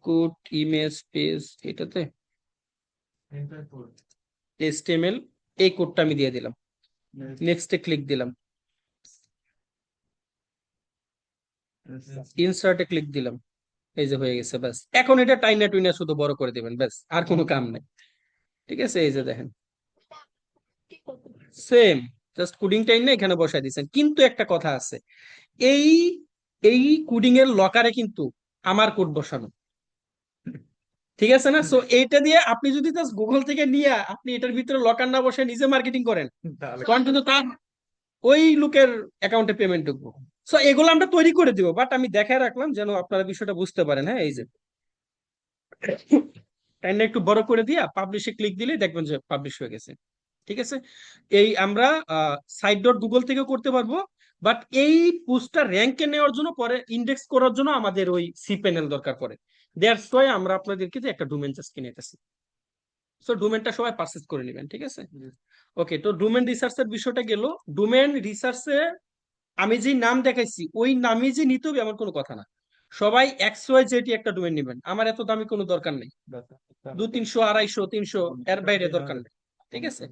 কোড ইমেজ পেজ, এটাতে HTML, এই কোডটা আমি দিয়ে দিলাম, নেক্সটে ক্লিক দিলাম, ইনসার্টে ক্লিক দিলাম, এই যে হয়ে গেছে, ব্যাস। এখন এটা টাইনা টুইনা শুধু বড় করে দিবেন, ব্যাস, আর কোনো কাম নাই। ঠিক আছে, এই যে দেখেন সেম, জাস্ট কোডিং টাইম না এখানে বসাই দিয়েছেন। কিন্তু একটা কথা আছে, এই এই কোডিং এর লকারে কিন্তু আমার কোড বসানো, ঠিক আছে না? সো এইটা দিয়ে আপনি যদি জাস্ট গুগল থেকে নিয়ে আপনি এটার ভিতরে লকার না বসে নিজে মার্কেটিং করেন, তখন কিন্তু তার ওই লোকের অ্যাকাউন্টে পেমেন্ট ঢুকবো। সো এগুলো আমরা তৈরি করে দিব, বাট আমি দেখায় রাখলাম যেন আপনারা বিষয়টা বুঝতে পারেন। হ্যাঁ, এই যে টাইমটা একটু বড় করে দিয়া পাবলিশে ক্লিক দিলে দেখবেন যে পাবলিশ হয়ে গেছে। ঠিক আছে, এই আমরা সাইট ডট গুগল থেকে করতে পারবো, বাট এই পোস্টটা র্যাঙ্কে নেওয়ার জন্য, পরে ইন্ডেক্স করার জন্য আমাদের ওই সি প্যানেল দরকার পড়ে। দ্যাটস ওয়াই আমরা আপনাদেরকে যে একটা ডোমেন জাস্ট কিনে নিতেছি। সো ডোমেনটা সবাই পারচেজ করে নেবেন, ঠিক আছে? ওকে, তো ডোমেন রিসার্চের বিষয়টা গেল। ডোমেন রিসার্চে আমি যে নাম দেখাইছি ওই নামই যে নিতে হবে এমন কোনো কথা না। সবাই XYZ একটা ডোমেন নেবেন, আমার এত দামি কোনো দরকার নেই, 200, 300, 250, 300 এর বাইরে দরকার নেই। ঠিক আছে,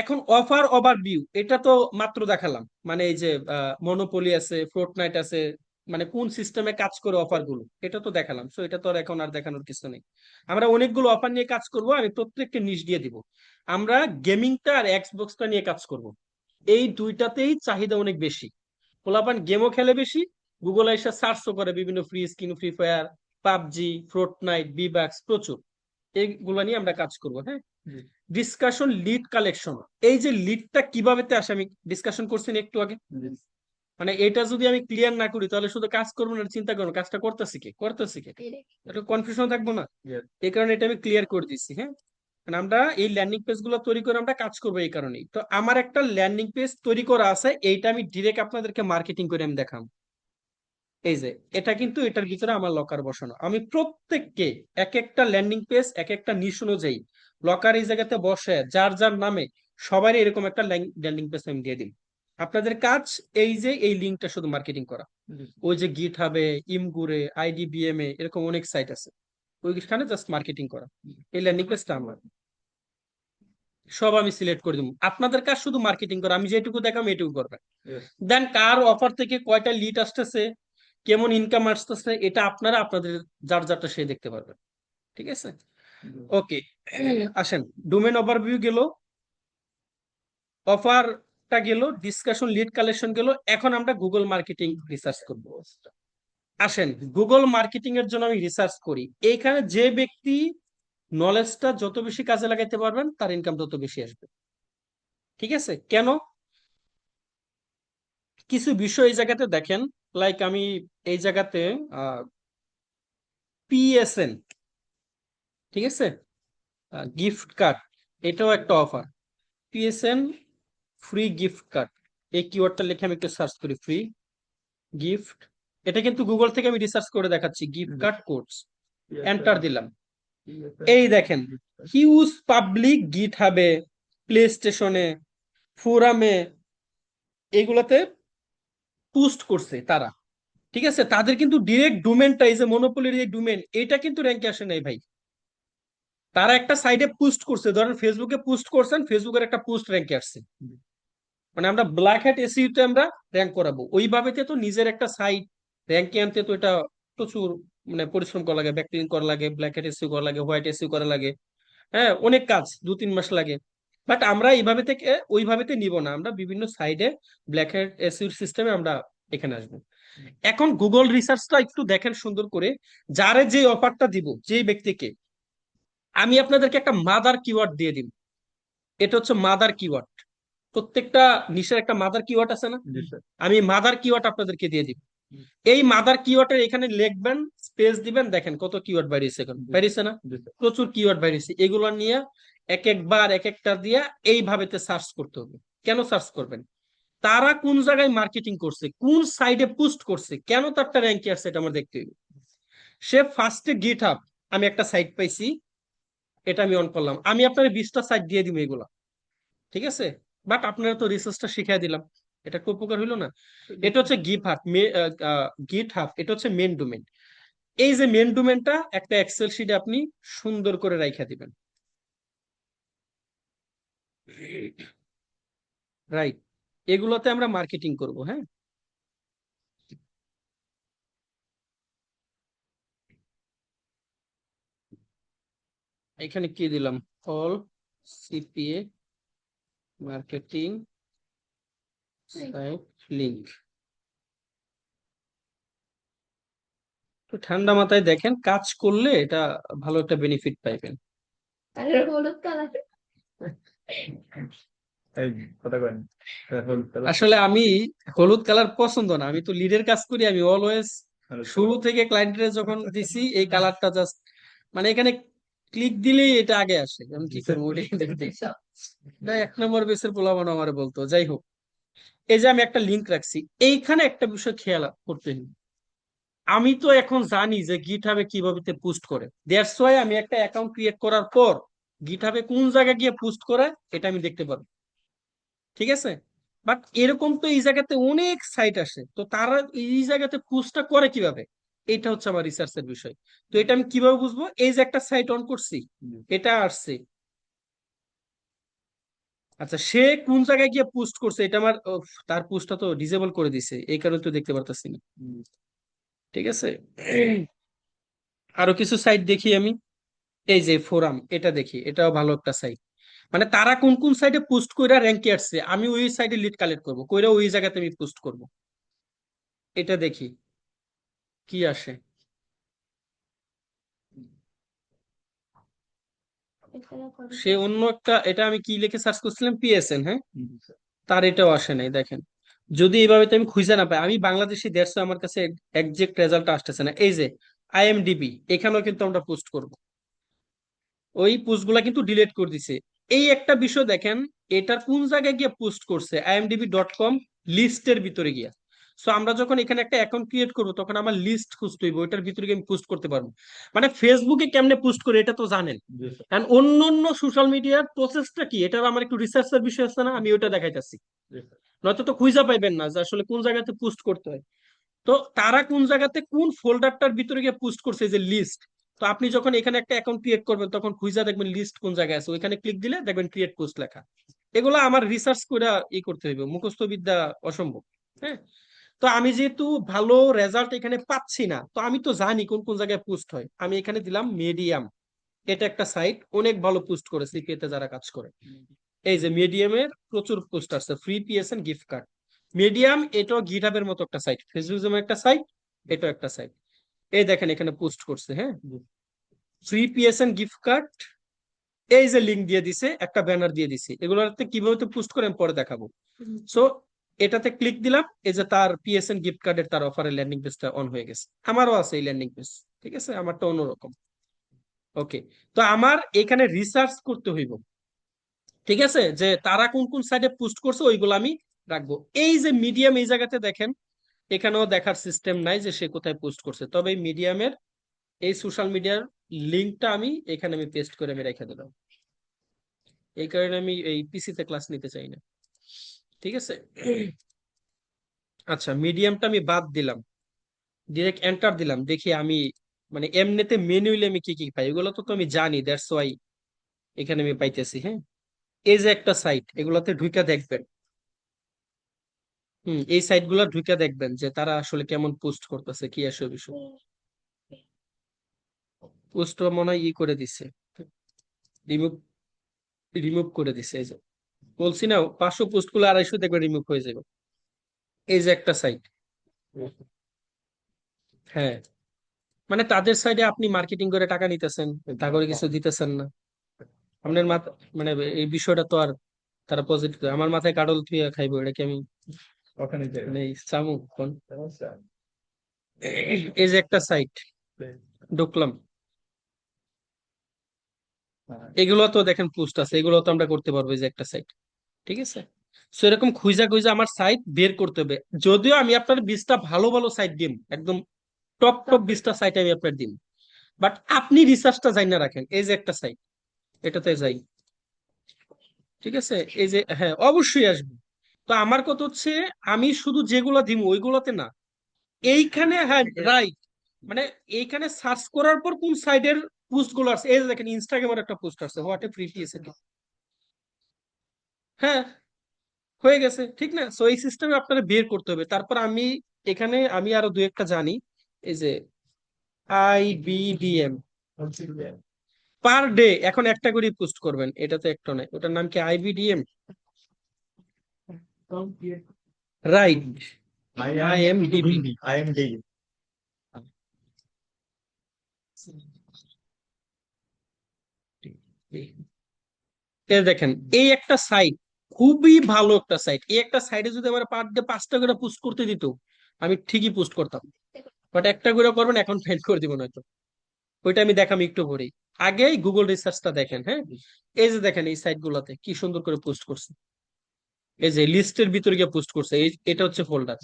এখন অফার ওভারভিউ এটা তো মাত্র দেখালাম, মানে এই যে মনোপলি আছে, ফোর্টনাইট আছে, মানে কোন সিস্টেমে কাজ করে অফার গুলো, এটা তো দেখালাম। সো এটা তো আর এখন আর দেখানোর কিছু নেই। আমরা অনেকগুলো অফার নিয়ে কাজ করব, আমি প্রত্যেককে নিশ দিয়ে দিব। আমরা গেমিংটা আর এক্সবক্সটা নিয়ে কাজ করব, এই দুইটাতেই চাহিদা অনেক বেশি। পোলাপান গেমও খেলে বেশি, গুগল এসে সার্চও করে বিভিন্ন free skin, free fire, PUBG, Fortnite, V bucks, প্রচুর। এইগুলো নিয়ে আমরা কাজ করবো। হ্যাঁ, ডিসকাশন লিড কালেকশন, এই যে লিডটা কিভাবে তে আসে আমি ডিসকাশন করছি না একটু আগে। মানে এটা যদি আমি ক্লিয়ার না করি তাহলে শুধু কাজ করবো না, চিন্তা করবো কাজটা করতেছি কে, একটু কনফিউশন থাকবো না? এই কারণে এটা আমি ক্লিয়ার করে দিচ্ছি। হ্যাঁ, মানে আমরা এই ল্যান্ডিং পেজ গুলো তৈরি করে আমরা কাজ করবো এই কারণেই। তো আমার একটা ল্যান্ডিং পেজ তৈরি করা আছে, এইটা আমি ডিরেক্ট আপনাদেরকে মার্কেটিং করে আমি দেখাম। এই যে এটা কিন্তু এটার ভিতরে আমার লকার বসানো, আমি প্রত্যেককে এক একটা ল্যান্ডিং পেজ এক একটা নিশ অনুযায়ী লকার এই জায়গাতে বসে যার যার নামে সবারই এরকম একটা ল্যান্ডিং পেজ আমি দিয়ে দিই। আপনাদের কাজ এই যে এই লিঙ্কটা শুধু মার্কেটিং করা। ওই যে গিট হাবে, ইমগুরে, IDBM এ এরকম অনেক সাইট আছে, ওইখানে জাস্ট মার্কেটিং করা। এই ল্যান্ডিং পেজটা আমার সব আমি সিলেক্ট করে দিব, আপনাদের কাজ শুধু মার্কেটিং করা, আমি যেটুকু দেখাম এটুকু করবেন। দেন কার অফার থেকে কয়টা লিড আসতেছে, কেমন ইনকাম আসতেছে, এটা আপনারা আপনাদের যার যারটা সে দেখতে পারবেন। ঠিক আছে, ওকে। আসেন, ডোমেন ওভারভিউ গেল, অফারটা গেল, ডিসকাশন লিড কালেকশন গেল, এখন আমরা গুগল মার্কেটিং রিসার্চ করব। আসেন, গুগল মার্কেটিং এর জন্য আমি রিসার্চ করি, এইখানে যে ব্যক্তি নলেজটা যত বেশি কাজে লাগাইতে পারবেন তার ইনকাম তত বেশি আসবে। ঠিক আছে, কেন? কিছু বিষয় এই জায়গাতে দেখেন, লাইক আমি এই জায়গাতে PSN, ঠিক আছে, গিফট কার্ড, এটাও একটা offer. PSN free gift card, এই কিওয়ার্ডটা লিখে আমি একটু সার্চ করি, ফ্রি গিফট। এটা কিন্তু গুগল থেকে আমি রিসার্চ করে দেখাচ্ছি, গিফট কার্ড কোডস, এন্টার দিলাম। এই দেখেন, হিউজ পাবলিক গিট হাবে, প্লে স্টেশনে, ফোরামে, এগুলাতে পোস্ট করছে তারা। ঠিক আছে, তাদের কিন্তু ডিরেক্ট ডোমেনটা, এই যে মনোপলির এই ডোমেন, এটা কিন্তু র্যাঙ্কে আসে নাই ভাই। তারা একটা সাইডে পোস্ট করছে, ধরেন ফেসবুকে পোস্ট করছেন, ফেসবুকের একটা পোস্ট র্যাঙ্কে আসছে। মানে আমরা ব্ল্যাক হ্যাট এসইও তে আমরা র্যাঙ্ক করাবো, ওইভাবে তো নিজের একটা সাইট র্যাঙ্কে আনতে তো এটা প্রচুর মানে পরিশ্রম করা লাগে, ব্যাকলিং করা লাগে, ব্ল্যাক হ্যাট এসইও করা লাগে, হোয়াইট এসইও করা লাগে। হ্যাঁ, অনেক কাজ, 2-3 মাস লাগে। বাট আমরা এইভাবে থেকে ওইভাবেতে নিব না, আমরা বিভিন্ন সাইডে ব্ল্যাক হ্যাট এসইও সিস্টেমে আমরা এখানে আসবো। এখন গুগল রিসার্চটা একটু দেখেন সুন্দর করে, যারে যে অফারটা দিব যে ব্যক্তিকে, আমি আপনাদেরকে একটা মাদার কিওয়ার্ড দিয়ে দিব। এটা হচ্ছে মাদার কিওয়ার্ড, প্রত্যেকটা নিশের একটা মাদার কিওয়ার্ড আছে না? আমি মাদার কিওয়ার্ড আপনাদেরকে দিয়ে দিব। এই মাদার কিওয়ার্ডের এখানে লিখবেন, স্পেস দিবেন, দেখেন কত কিওয়ার্ড বাইরেছে, এখন বাইরেছে না? প্রচুর কিওয়ার্ড বাইরেছে। এগুলো নিয়ে এক একবার এক একটা দিয়া এইভাবে সার্চ করতে হবে। কেন সার্চ করবেন? তারা কোন জায়গায় মার্কেটিং করছে, কোন সাইডে পোস্ট করছে, কেন তারটা র্যাঙ্কে আসছে, এটা আমার দেখতে হবে। সে ফার্স্টে গিটহাব, আমি একটা সাইট পাইছি, এটা আমি অন করলাম, আমি আপনার 20টা সাইট দিয়ে দিব এগুলা, ঠিক আছে? বাট আপনারা তো রিসার্চটা শিখাই দিলাম, এটা খুব উপকার হইলো না? এটা হচ্ছে গিটহাব, এটা হচ্ছে মেন ডোমেন। এই যে মেন ডোমেনটা একটা এক্সেল শিটে আপনি সুন্দর করে রাইখা দিবেন, রাইট? এগুলোতে আমরা মার্কেটিং করব, হ্যাঁ। এখানে কি দিলাম? All CPA marketing site link. তো ঠান্ডা মাথায় দেখেন, কাজ করলে এটা ভালো একটা বেনিফিট পাইবেন। আর হলুদ কালার। এই কথা কইন হলুদ কালার আসলে আমি হলুদ কালার পছন্দ না, আমি তো লিডের কাজ করি, আমি অলওয়েজ শুরু থেকে ক্লায়েন্টের যখন দিছি এই কালারটা জাস্ট, মানে এখানে ক্লিক দিলেই এটা আগে আসে, আমি কি করবো ওটাই দেখতে। এটা 1 নম্বর বেসের পোলাপান আমার বলতো। যাই হোক, এই যে আমি একটা লিংক রাখছি, এইখানে একটা বিষয় খেয়াল করতে হবে। আমি তো এখন জানি যে গিটহাবে কিভাবে পোস্ট করে, দ্যাটস ওয়াই আমি একটা অ্যাকাউন্ট ক্রিয়েট করার পর গিটহাবে কোন জায়গায় গিয়ে পোস্ট করে এটা আমি দেখতে পারবো, ঠিক আছে? বাট এরকম তো এই জায়গাতে অনেক সাইট আসে, তো তারা এই জায়গাতে পোস্টটা করে কিভাবে, এটা হচ্ছে আমার রিসার্চের বিষয়। তো এটা আমি কিভাবে বুঝবো? এই যে একটা সাইট অন করছি, এটা আসছে, আচ্ছা সে কোন জায়গায় গিয়ে পোস্ট করছে এটা আমার তার পোস্টটা তো ডিসেবল করে দিছে, এই কারণে তো দেখতে পারতাছি না, ঠিক আছে? আরো কিছু সাইট দেখি আমি, এই যে ফোরাম, এটা দেখি, এটাও ভালো একটা সাইট। মানে তারা কোন কোন সাইটে পোস্ট কইরা র্যাঙ্কে আসছে, আমি ওই সাইটে লিড কালেক্ট করব, কইরা ওই জায়গাতে আমি পোস্ট করব। এটা দেখি কি আসে। সে অন্য একটা, এটা আমি কি লিখে সার্চ করছিলাম, পিএসএন, হ্যাঁ, তার এটাও আসে নাই। দেখেন, যদি এইভাবে তো আমি খুঁজে না পাই, আমি বাংলাদেশি দেড়শো, আমার কাছে একজ্যাক্ট রেজাল্ট আসতেছে না। এই যে আইএমডিবি, এখানেও কিন্তু আমরা পোস্ট করব, ওই পোস্ট গুলা কিন্তু ডিলিট করে দিছে। এই একটা বিষয় দেখেন, এটার কোন জায়গায় গিয়ে পোস্ট করছে, imdb.com লিস্টের ভিতরে গিয়া। সো আমরা যখন এখানে একটা অ্যাকাউন্ট ক্রিয়েট করবো, তখন আমার লিস্ট খুঁজতে হইব, ওইটার ভিতরে গিয়ে আমি পোস্ট করতে পারবো। মানে ফেসবুকে কেমনে পোস্ট করে এটা তো জানেন, কারণ অন্য অন্য সোশ্যাল মিডিয়ার প্রসেসটা কি, এটা আমার একটু রিসার্চের বিষয় আছে না, আমি ওটা দেখাইতেছি। নয়তো তো খুঁজে পাইবেন না যে আসলে কোন জায়গাতে পোস্ট করতে হয়। তো তারা কোন জায়গাতে কোন ফোল্ডারটার ভিতরে গিয়ে পোস্ট করছে, যে লিস্ট। তো আপনি যখন এখানে একটা অ্যাকাউন্ট ক্রিয়েট করবেন, তখন খুঁজা দেখবেন লিস্ট কোন জায়গায় আছে, ওইখানে ক্লিক দিলে দেখবেন ক্রিয়েট পোস্ট লেখা। এগুলো আমার রিসার্চ করে করতে হইবে, মুখস্থ বিদ্যা অসম্ভব, হ্যাঁ। তো আমি যেহেতু ভালো রেজাল্ট এখানে পাচ্ছি না, তো আমি তো জানি কোন কোন জায়গায় পোস্ট হয়, আমি এখানে দিলাম মিডিয়াম। এটা একটা সাইট, অনেক ভালো পোস্ট করে সিপিএ তে যারা কাজ করে। এই যে মিডিয়ামের প্রচুর পোস্ট আছে, free PSN gift card. Medium এটাও গিটহাবের মতো একটা সাইট, ফেসবুক যেমন একটা সাইট, এটাও একটা সাইট। এই দেখেন এখানে পোস্ট করছে, হ্যাঁ, ফ্রি পিএসএন গিফট কার্ড। এই যে লিংক দিয়ে দিছে, একটা ব্যানার দিয়ে দিছে, এগুলোতে কিভাবে তো পোস্ট করে আমি পরে দেখাবো। সো এটাতে ক্লিক দিলাম, এই যে তার পিএসএন গিফট কার্ডের তার অফারের ল্যান্ডিং পেজটা অন হয়ে গেছে। আমারও আছে এই ল্যান্ডিং পেজ, ঠিক আছে, আমারটা অন্যরকম। ওকে, তো আমার এখানে রিসার্চ করতে হইব, ঠিক আছে, যে তারা কোন কোন সাইডে পোস্ট করছে ওইগুলো আমি রাখবো। এই যে মিডিয়াম, এই জায়গাতে দেখেন, এখানেও দেখার সিস্টেম নাই যে সে কোথায় পোস্ট করছে, তবে এই মিডিয়ামের এই সোশ্যাল মিডিয়ার লিঙ্কটা আমি এখানে আমি পেস্ট করে আমি রেখে দিলাম। এই কারণে আমি এই পিসিতে ক্লাস নিতে চাই না, ঠিক আছে? আচ্ছা, মিডিয়ামটা আমি বাদ দিলাম, ডিরেক্ট এন্টার দিলাম, দেখি আমি মানে এমনিতে মেনুইলে আমি কি কি পাই, এগুলো তো তো আমি জানি, দ্যাটস ওয়াই এখানে আমি পাইতেছি, হ্যাঁ। এই যে একটা সাইট, এগুলাতে ঢুইকা দেখবেন, এই সাইট গুলা ঢুইকা দেখবেন যে তারা আসলে কেমন পোস্ট করতেছে, কি আসে বিষয়। পোস্ট মনে হয় করে দিছে, রিমুভ রিমুভ করে দিছে। এই যে বলছি না, 500 পোস্ট গুলো 250 দেখবে রিমুভ হয়ে যাবে। এই যে একটা সাইট, হ্যাঁ, মানে তাদের সাইডে আপনি মার্কেটিং করে টাকা নিতেছেন, তা করে কিছু দিতেছেন না। আপনার মাথা মানে এই বিষয়টা তো আর তারা পজিটিভ, আমার মাথায় কাটল থুইয়া খাইবো, এটা কি আমি ওখানে যে মানে চামু কোন? সমস্যা এই যে একটা সাইট, ঢুকলাম, হ্যাঁ। এগুলো তো দেখেন পোস্ট আছে, এগুলো তো আমরা করতে পারবো, এই যে একটা সাইট। ঠিক আছে, সো এরকম খুঁজা খুঁজা আমার সাইট বের করতে হবে। যদিও আমি আপনার 20টা ভালো ভালো সাইট দিম, একদম টপ টপ 20টা সাইট আমি আপনার দিম, বাট আপনি রিসার্চটা জানি না রাখেন। এই যে একটা সাইট, এটাতে যাই। ঠিক আছে, এই যে, হ্যাঁ অবশ্যই আসবে। তো আমার কথা হচ্ছে, আমি শুধু যেগুলো দিব ওইগুলোতে না, এইখানে, হ্যাঁ রাইট, মানে এইখানে সার্চ করার পর কোন সাইডের পোস্ট গুলো আছে, এই যে দেখেন ইনস্টাগ্রামের একটা পোস্ট আছে, হোয়াট এ প্রিটি এসে, হ্যাঁ হয়ে গেছে, ঠিক না? সো এই সিস্টেমে আপনারা বের করতে হবে। তারপর আমি এখানে আমি আরো দু একটা জানি, এই যে আইবিডিএম, পার ডে এখন একটা করে পোস্ট করবেন, এটাতে একটা নাই, ওটার নাম কি আইবিডিএম, রাইট, আইএমডিবি। IMDb এই দেখেন, এই একটা সাইট, খুবই ভালো একটা সাইট। এই একটা সাইটে যদি আমার পার ডে 5টা করে পোস্ট করতে দিত, আমি ঠিকই পোস্ট করতাম, বাট একটা করে করবেন, এখন ফেল করে দিব না তো। ওইটা আমি দেখাম একটু পরেই, আগে গুগল রিসার্চটা দেখেন। হ্যাঁ, এই যে দেখেন এই সাইট গুলাতে কি সুন্দর করে পোস্ট করছে, এই যে লিস্টের ভিতরে গিয়ে পোস্ট করছে, এটা হচ্ছে ফোল্ডার।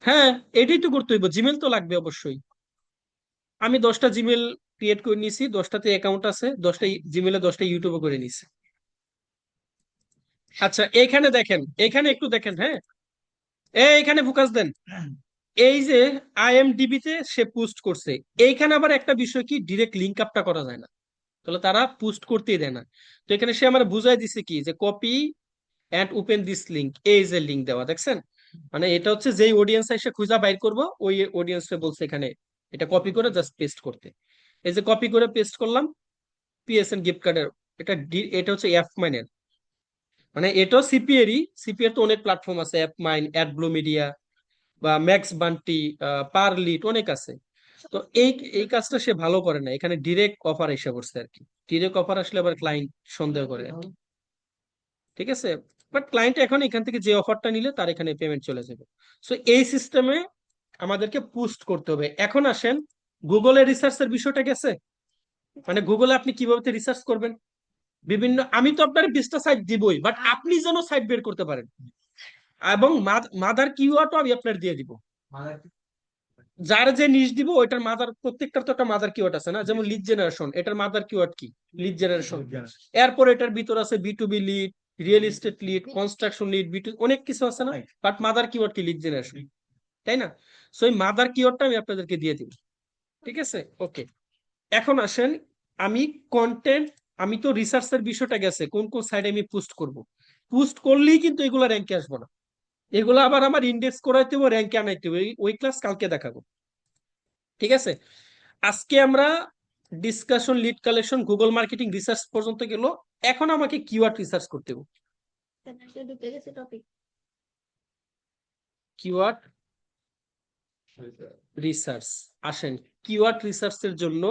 হ্যাঁ, এটাই তো করতে হইব, জিমেল তো লাগবে অবশ্যই। আমি 10টা জিমেল ক্রিয়েট করে নিছি, 10টাতে অ্যাকাউন্ট আছে, 10টা জিমেলে 10টা ইউটিউবে করে নিছি। আচ্ছা এখানে দেখেন, এখানে একটু দেখেন, হ্যাঁ এখানে ফোকাস দেন। এই যে আইএমডিবি তে সে পোস্ট করছে, এইখানে আবার একটা বিষয় কি, ডিরেক্ট লিঙ্ক আপটা করা যায় না, তাহলে তারা পোস্ট করতেই দেয় না। তো এখানে সে আমার বুঝাই দিছে কি, যে copy and open this link, এই যে লিঙ্ক দেওয়া দেখছেন, মানে এটা হচ্ছে যেই অডিয়েন্স এসে খুঁজা বাইর করবো, ওই অডিয়েন্সে বলছে এখানে এটা কপি করে জাস্ট পেস্ট করতে। এই যে কপি করে পেস্ট করলাম, পিএসএন গিফট কার্ডের, এটা হচ্ছে অ্যাপ মাইনের, মানে এটাও সিপিএরই। সিপিএর তো অনেক প্ল্যাটফর্ম আছে, অ্যাপ মাইন, অ্যাডব্লু মিডিয়া বা ম্যাক্স বান্টি, পারলিট, অনেক আছে। তো এই এই কাজটা সে ভালো করে না, এখানে ডিরেক্ট অফার এসে পড়ছে আর কি। ডিরেক্ট অফার আসলে আবার ক্লায়েন্ট সন্দেহ করে আর কি। ঠিক আছে, বাট ক্লায়েন্ট এখন এখান থেকে যে অফারটা নিলে তার এখানে পেমেন্ট চলে যাবে। সো এই সিস্টেমে আমাদেরকে পুস্ট করতে হবে। এখন আসেন, গুগলে রিসার্চের বিষয়টা গেছে, মানে গুগলে আপনি কিভাবে রিসার্চ করবেন বিভিন্ন, আমি তো আপনার 20টা সাইট দিবই, বাট আপনি যেন সাইট বের করতে পারেন, এবং মাদার কিওয়ার্ডও আমি আপনার দিয়ে দিব। যার যে নিশ দিব ওইটার মাদার, প্রত্যেকটার তো একটা মাদার কিওয়ার্ড আছে না, যেমন লিড জেনারেশন, এটার মাদার কিওয়ার্ড কি, লিড জেনারেশন। এরপর এটার ভিতর আছে বিটুবি lead, real estate lead, construction lead, বিটু, অনেক কিছু আছে না, বাট মাদার কিওয়ার্ড কি, লিড জেনারেশন, তাই না? সো এই মাদার কিওয়ার্ডটা আমি আপনাদেরকে দিয়ে দিব। ঠিক আছে, ওকে। এখন আসেন, আমি কন্টেন্ট, আমি তো রিসার্চের বিষয়টা গেছে, কোন কোন সাইডে আমি পোস্ট করব, পোস্ট করলেই কিন্তু এগুলো র্যাঙ্কে আসবো না, এগুলো আবার আমার ইন্ডেক্স করাইতে হবে, র্যাঙ্কে আনাইতে হবে, ওই ক্লাস কালকে দেখাবো। ঠিক আছে, আজকে আমরা discussion, lead collection, Google marketing research পর্যন্ত গেল। এখন আমাকে কিওয়ার্ড রিসার্চ করতে হবে, ঢুকে গেছে টপিক। Keyword research. আসেন, কিওয়ার্ড রিসার্চের জন্য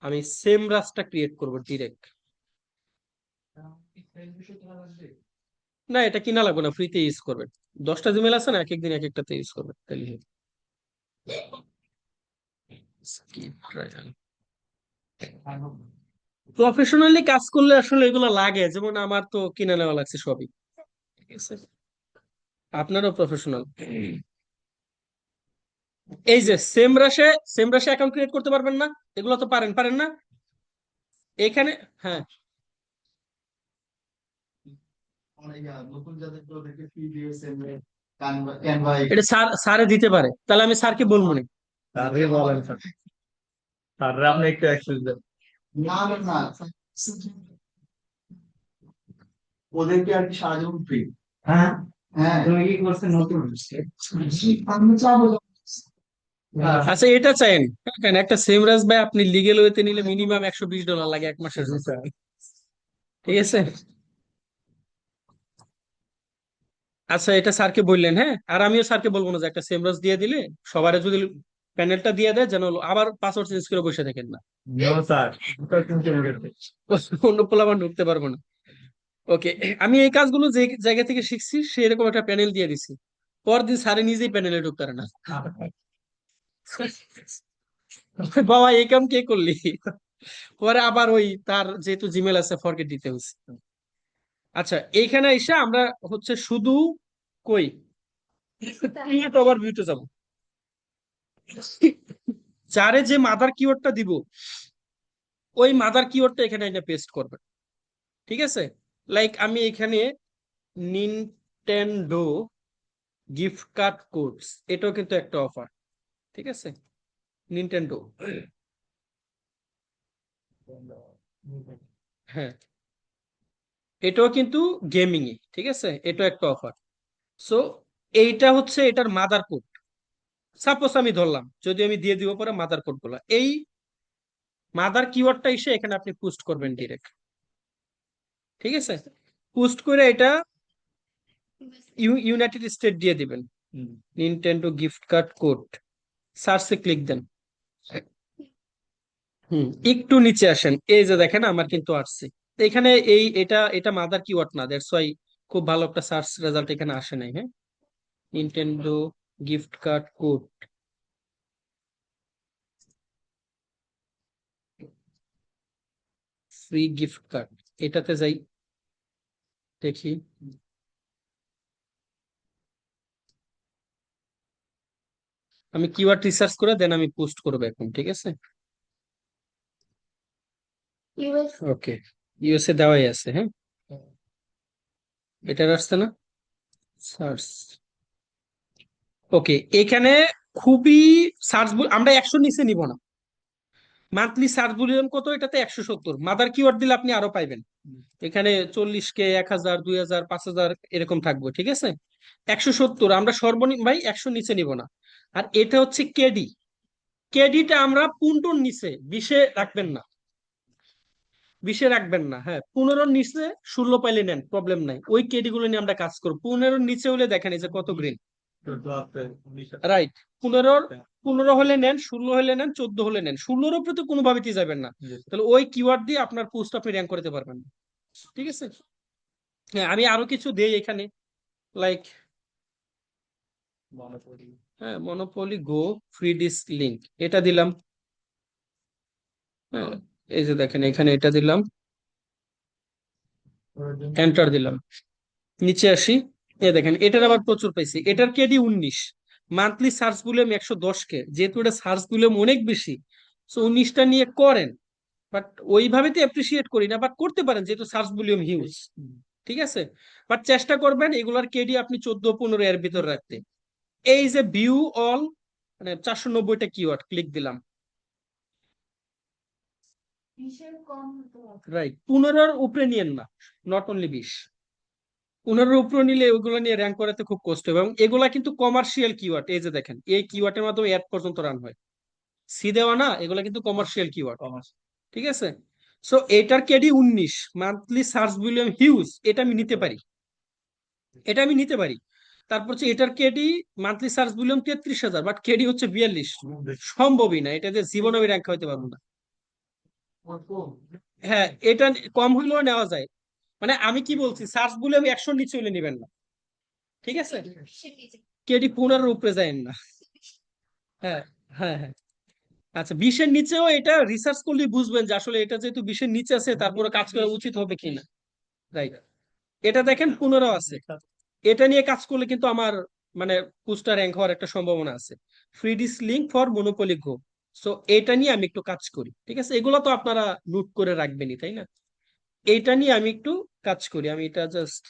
আমি সেম রাস্তা ক্রিয়েট করব ডিরেক্ট। না, এটা কিনা লাগবে না, ফ্রিতে ইউজ করবেন। 10টা জিমেল আছে না, এক একদিন এক একটাতে ইউজ করবেন, তাহলে প্রফেশনালি কাজ করলে আসলে এগুলো লাগে, যেমন আমার তো কিনে নেওয়া লাগছে সবই। ঠিক আছে, আপনারও প্রফেশনাল। এই যে সেম রাশে অ্যাকাউন্ট ক্রিয়েট করতে পারবেন না, এগুলো তো পারেন, পারেন না এখানে। হ্যাঁ, এটা স্যার, স্যারে দিতে পারে, তাহলে আমি স্যারকে বলবো না। তারই বলেন স্যার, স্যার আপনি একটু অ্যাক্সেস দেন। না না না, ওদেরকে আর কি সারা জীবন ফ্রি। হ্যাঁ হ্যাঁ, তুমি কি করছো নতুন? আমি চাবো। আচ্ছা এটা চাইেন, কেন একটা সেমরাজ ভাই আপনি লিগেল ওয়েতে নিলে মিনিমাম $120 লাগে 1 মাসের জন্য। ঠিক আছে, আচ্ছা এটা স্যারকে বললেন, হ্যাঁ, আর আমিও স্যারকে বলবো না যে একটা সেমরাজ দিয়ে দিলে সবারে যদি প্যানেলটা দিয়ে দেয়, যেন আবার পাসওয়ার্ড চেঞ্জ করে বসে থাকেন না, নো স্যার, ওটা কিন্তু গেছে। অন্য পোলাপান ঢুকতে পারবো না। ওকে, আমি এই কাজগুলো যে জায়গা থেকে শিখছি সেরকম একটা প্যানেল দিয়ে দিছি, পরদিন স্যারে নিজেই প্যানেলে ঢুকতে পারে না। বাবা এই কাম কে করলি? পরে আবার ওই তার যেহেতু জিমেল আছে ফরগেট দিতে হচ্ছে। আচ্ছা, এইখানে এসে আমরা হচ্ছে শুধু কই আবার ভিউতে যাব, যারে যে মাদার কিওয়ার্ডটা দিব ওই মাদার কিওয়ার্ডটা এখানে এটা পেস্ট করবেন। ঠিক আছে, লাইক আমি এখানে নিনটেন্ডো গিফট কার্ড কোডস, এটাও কিন্তু একটা অফার। ঠিক আছে, নিনটেন্ডো, হ্যাঁ এটাও কিন্তু গেমিং এ। ঠিক আছে, এটাও একটা অফার। সো এইটা হচ্ছে এটার মাদার কোড। সাপোজ আমি ধরলাম, যদি আমি দিয়ে দিব পরে মাদার কোড গুলা, এই মাদার কিওয়ার্ডটা এসে এখানে আপনি পোস্ট করবেন ডিরেক্ট। ঠিক আছে, পোস্ট করে এটা ইউনাইটেড স্টেট দিয়ে দিবেন, নিনটেন্ডো গিফট কার্ড কোড, সার্চে ক্লিক দেন। একটু নিচে আসেন, এই যে দেখেন আমার কিন্তু আসছে এখানে। এটা এটা মাদার কিওয়ার্ড না, দ্যাটস ওয়াই খুব ভালো একটা সার্চ রেজাল্ট এখানে আসে নাই। হ্যাঁ, Nintendo gift card code, free gift card, এটাতে যাই দেখি। আমি কিওয়ার্ড রিসার্চ করে দেন আমি পোস্ট করবো এখন। ঠিক আছে, ইউএস ওকে, ইউএসএ দেওয়াই আছে। হ্যাঁ, এটা আসছে না, সার্চ, ওকে। এখানে খুবই সার্চ, আমরা 100 নিচে নিব না। মান্থলি সার্চ ভলিউম কত এটাতে? 170। মাদার কিওয়ার্ড দিলে আপনি আরো পাইবেন, এখানে 40K, 1000, 2000, 5000 এরকম থাকবে। ঠিক আছে, 170 আমরা সর্বনিম্ন ভাই, 100 নিচে নিব না। আর এটা হচ্ছে কেডি, কেডিটা আমরা 15 নিচে, 20-এ রাখবেন না, 20-এ রাখবেন না। হ্যাঁ, 15 নিচে 16 পাইলে নেন, প্রবলেম নাই, ওই কেডি গুলো নিয়ে আমরা কাজ করবো। 15 নিচে হলে দেখেন এই যে কত গ্রিন, রাইট। 15 হলে নেন, 16 হলে নেন, 14 হলে নেন, 16-র উপরে তো কোনোভাবেই যাবেন না, তাহলে ওই কিওয়ার্ড দিয়ে আপনার পোস্ট আপনি র্যাঙ্ক করতে পারবেন না। ঠিক আছে, হ্যাঁ আমি আরো কিছু দেই এখানে, লাইক হ্যাঁ monopoly go free disk link, এটা দিলাম। হ্যাঁ, এই যে দেখেন এখানে এটা দিলাম, এন্টার দিলাম, নিচে আসি, এ দেখেন এটার আবার প্রচুর পাইছি। এটার KD 19, monthly search volume 110K, যেহেতু এটা সার্চ ভলিউম অনেক বেশি, সো 19টা নিয়ে করেন। বাট ওইভাবে তো অ্যাপ্রিসিয়েট করি না, বাট করতে পারেন যেহেতু সার্চ ভলিউম হিউজ। ঠিক আছে, বাট চেষ্টা করবেন এগুলার কেডি আপনি 14-15 এর ভিতর রাখতে। এই যে ভিউ অল, মানে 490টা কিওয়ার্ড ক্লিক দিলাম, রাইট। 15-র উপরে নিয়েন না, নট অনলি 20, 15-র উপরে নিলে ওগুলো নিয়ে র্যাঙ্ক করাতে খুব কষ্ট হবে। এবং এগুলা কিন্তু কমার্শিয়াল কিওয়ার্ড, এই যে দেখেন এই কিওয়ার্ডের মাধ্যমে অ্যাড পর্যন্ত রান হয়, সি দেওয়া না, এগুলা কিন্তু কমার্শিয়াল কিওয়ার্ড। ঠিক আছে, সো এটার KD 19, monthly search volume huge, এটা আমি নিতে পারি, এটা আমি নিতে পারি। তারপর হচ্ছে এটার KD monthly search volume 33,000, but KD হচ্ছে 42, সম্ভবই না, এটা যে জীবনে আমি র্যাঙ্ক হইতে পারবো না। হ্যাঁ, এটা কম হইলেও নেওয়া যায়, মানে আমি কি বলছি, সার্চ ভলিউম 100 নিচে হলে নিবেন না। ঠিক আছে, কেডি 15-র উপরে যায় না। হ্যাঁ, হ্যাঁ, হ্যাঁ। আচ্ছা, 20-এর নিচেও এটা রিসার্চ করলে বুঝবেন যে আসলে এটা যেহেতু 20-এর নিচে আছে তারপরে কাজ করা উচিত হবে কিনা। রাইট, এটা দেখেন 15 আছে, এটা নিয়ে কাজ করলে কিন্তু আমার মানে পোস্টার র্যাঙ্ক হওয়ার একটা সম্ভাবনা আছে। Free disk link for Monopoly go, so এটা নিয়ে আমি একটু কাজ করি। ঠিক আছে, এগুলো তো আপনারা নোট করে রাখবেনই তাই না? এইটা নিয়ে আমি একটু কাজ করি, আমি এটা জাস্ট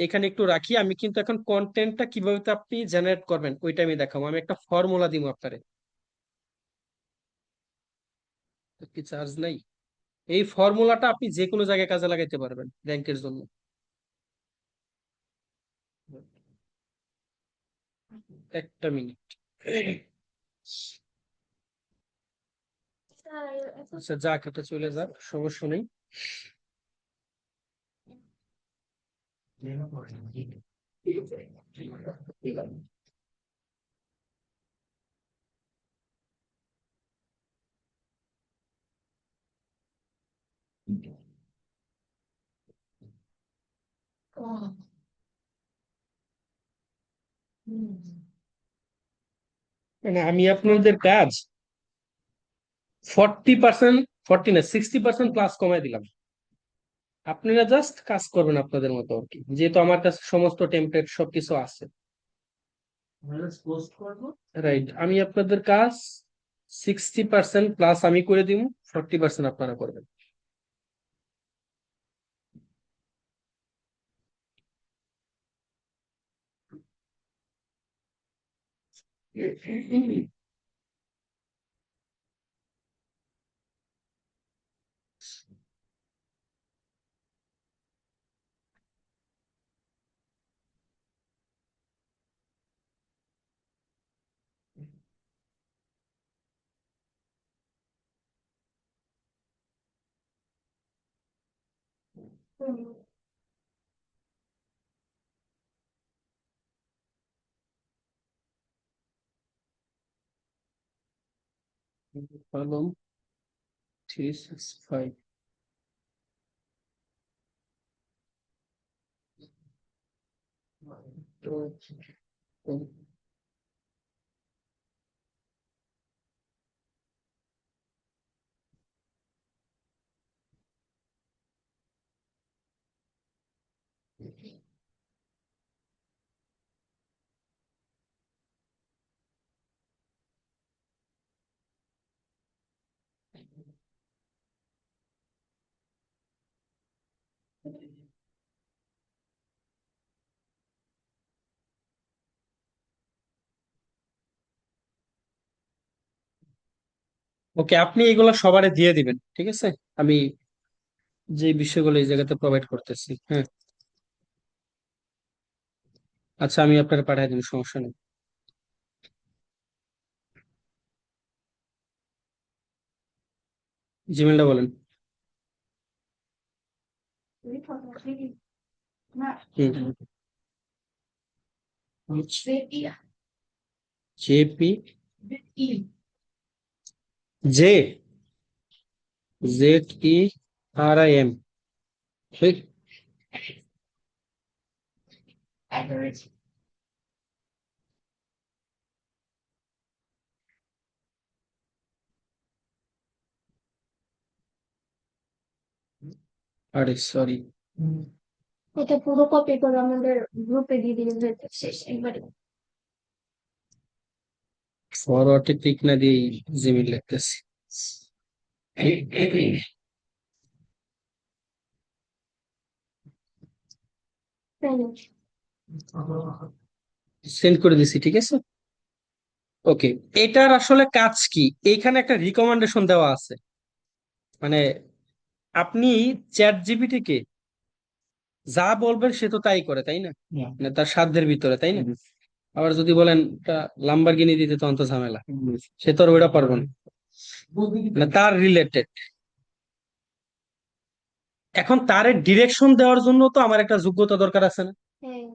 এখানে একটু রাখি। আমি কিন্তু এখন কন্টেন্টটা কিভাবে তো আপনি জেনারেট করবেন ওইটা আমি দেখাবো, আমি একটা ফর্মুলা দিব আপনারে। কি চার্জ নাই? এই ফর্মুলাটা আপনি যে কোনো জায়গায় কাজে লাগাইতে পারবেন র্যাঙ্কের জন্য। একটা মিনিট। আচ্ছা যাক, এটা চলে যাক, সমস্যা নেই। মানে আমি আপনাদের কাজ 40%, 40 না 60% প্লাস কমাই দিলাম। আপনারা জাস্ট কাজ করবেন আপনাদের মতো আর কি, যেহেতু আমার কাছে সমস্ত টেমপ্লেট সবকিছু আছে। পোস্ট করবো। রাইট, আমি আপনাদের কাজ 60% প্লাস আমি করে দিব, 40% আপনারা করবেন। কলম 365। ওকে, আপনি এগুলো সবারে দিয়ে দিবেন, ঠিক আছে? আমি যে বিষয়গুলো এই জায়গাতে প্রোভাইড করতেছি, হ্যাঁ। আচ্ছা, আমি আপনাকে পাঠিয়ে দিব, সমস্যা নেই। জিমেলটা বলেন। জেপি জে ZERIM, ঠিক? আরে সরি, এটা পুরো কপি করে আমাদের গ্রুপে দিয়ে দিলে শেষ একবারে। ফরওয়ার্ডে টিক না দিয়ে জিমেল লিখতেছি। তাই না? সেন্ড করে দিছি, ঠিক আছে? ওকে, এটার আসলে কাজ কি? এইখানে একটা রিকমেন্ডেশন দেওয়া আছে, মানে আপনি চ্যাট জিপিটিকে যা বলবেন সে তো তাই করে, তাই না? মানে তার সাধ্যের ভিতরে, তাই না? আবার যদি বলেন লাম্বারগিনি দিতে, তখন তো ঝামেলা, সে তো আর ওইটা পারবো না, মানে তার রিলেটেড। এখন তার ডিরেকশন দেওয়ার জন্য তো আমার একটা যোগ্যতা দরকার আছে না? হ্যাঁ।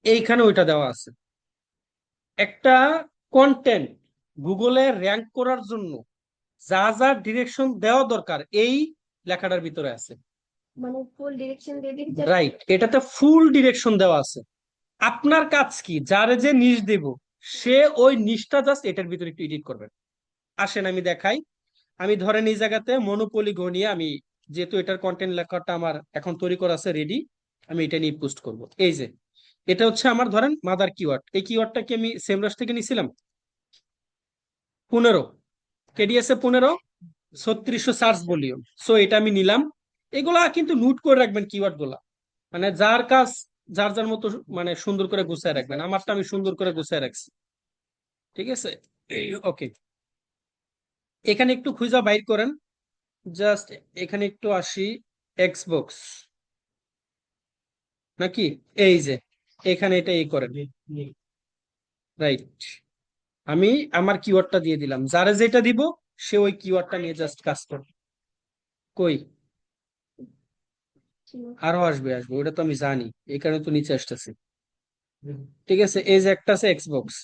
এইখানে ওইটা দেওয়া আছে। একটা কন্টেন্ট গুগলে র্যাঙ্ক করার জন্য যা যা ডিরেকশন দেওয়া দরকার এই লেখাটার ভিতরে আছে। মানে ফুল ডিরেকশন দিয়ে দিই রাইট, এটাতে ফুল ডিরেকশন দেওয়া আছে। আপনার কাজ কি, যারে যে নিশ দেব সে ওই নিশটা জাস্ট এটার ভিতরে একটু এডিট করবেন। আসেন আমি দেখাই। আমি ধরেন এই জায়গাতে মনোপলি গো নিয়ে, আমি যেহেতু এটার কন্টেন্ট লেখাটা আমার এখন তৈরি করা আছে রেডি, আমি এটা নিয়ে পোস্ট করব। এই যে এটা হচ্ছে আমার ধরেন মাদার কিওয়ার্ড, এই কিওয়ার্ডটা কি আমি সেমরাস থেকে নিছিলাম 15, কেডিএস এ 15, 3600 সার্চ ভলিউম। সো এটা আমি নিলাম। এগুলা কিন্তু নোট করে রাখবেন কিওয়ার্ড গুলা, মানে যার কাজ যার যার মতো মানে সুন্দর করে গুছায় রাখবেন। আমারটা আমি সুন্দর করে গুছায় রাখছি, ঠিক আছে? ওকে, এখানে একটু খুঁজা বাইর করেন, জাস্ট এখানে একটু আসি, এক্সবক্স নাকি, এই যে এখানে এটা এই করেন। রাইট, আমি আমার কিওয়ার্ডটা দিয়ে দিলাম, যারা যেটা দিব সে ওই কিওয়ার্ডটা নিয়ে জাস্ট কাজ করবে। কই, আরো আসবে আসবে, ওটা তো আমি জানি, এই কারণে তো নিচে আসতেছি। ঠিক আছে, এই যে একটা আছে এক্সবক্স,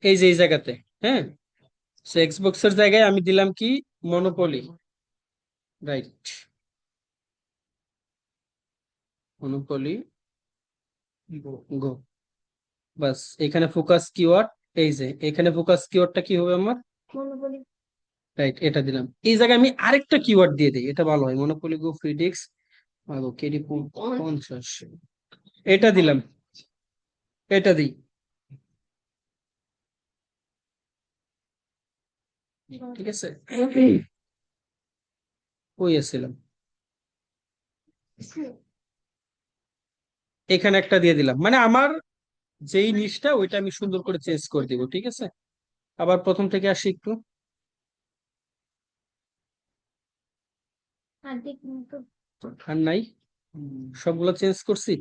এই যে এই জায়গাতে, হ্যাঁ। সো এক্সবক্স এর জায়গায় আমি দিলাম কি, মনোপলি। রাইট, মনোপলি গো। বাস এখানে ফোকাস কিওয়ার্ড, এই যে এখানে ফোকাস কিওয়ার্ডটা কি হবে আমার, মনোপলি রাইট, এটা দিলাম। এই জায়গায় আমি আরেকটা কিওয়ার্ড দিয়ে দিই, এটা ভালো হয়, monopoly go free disk KD 50, এটা দিলাম, এটা দিই, ঠিক আছে। ওই আসছিলাম, এখানে একটা দিয়ে দিলাম, মানে আমার যেই নিচটা ওইটা আমি সুন্দর করে চেঞ্জ করে দিব, ঠিক আছে। আবার প্রথম থেকে আসি একটু, অর্ধেক মতো আর নাই, সবগুলো চেঞ্জ করছি।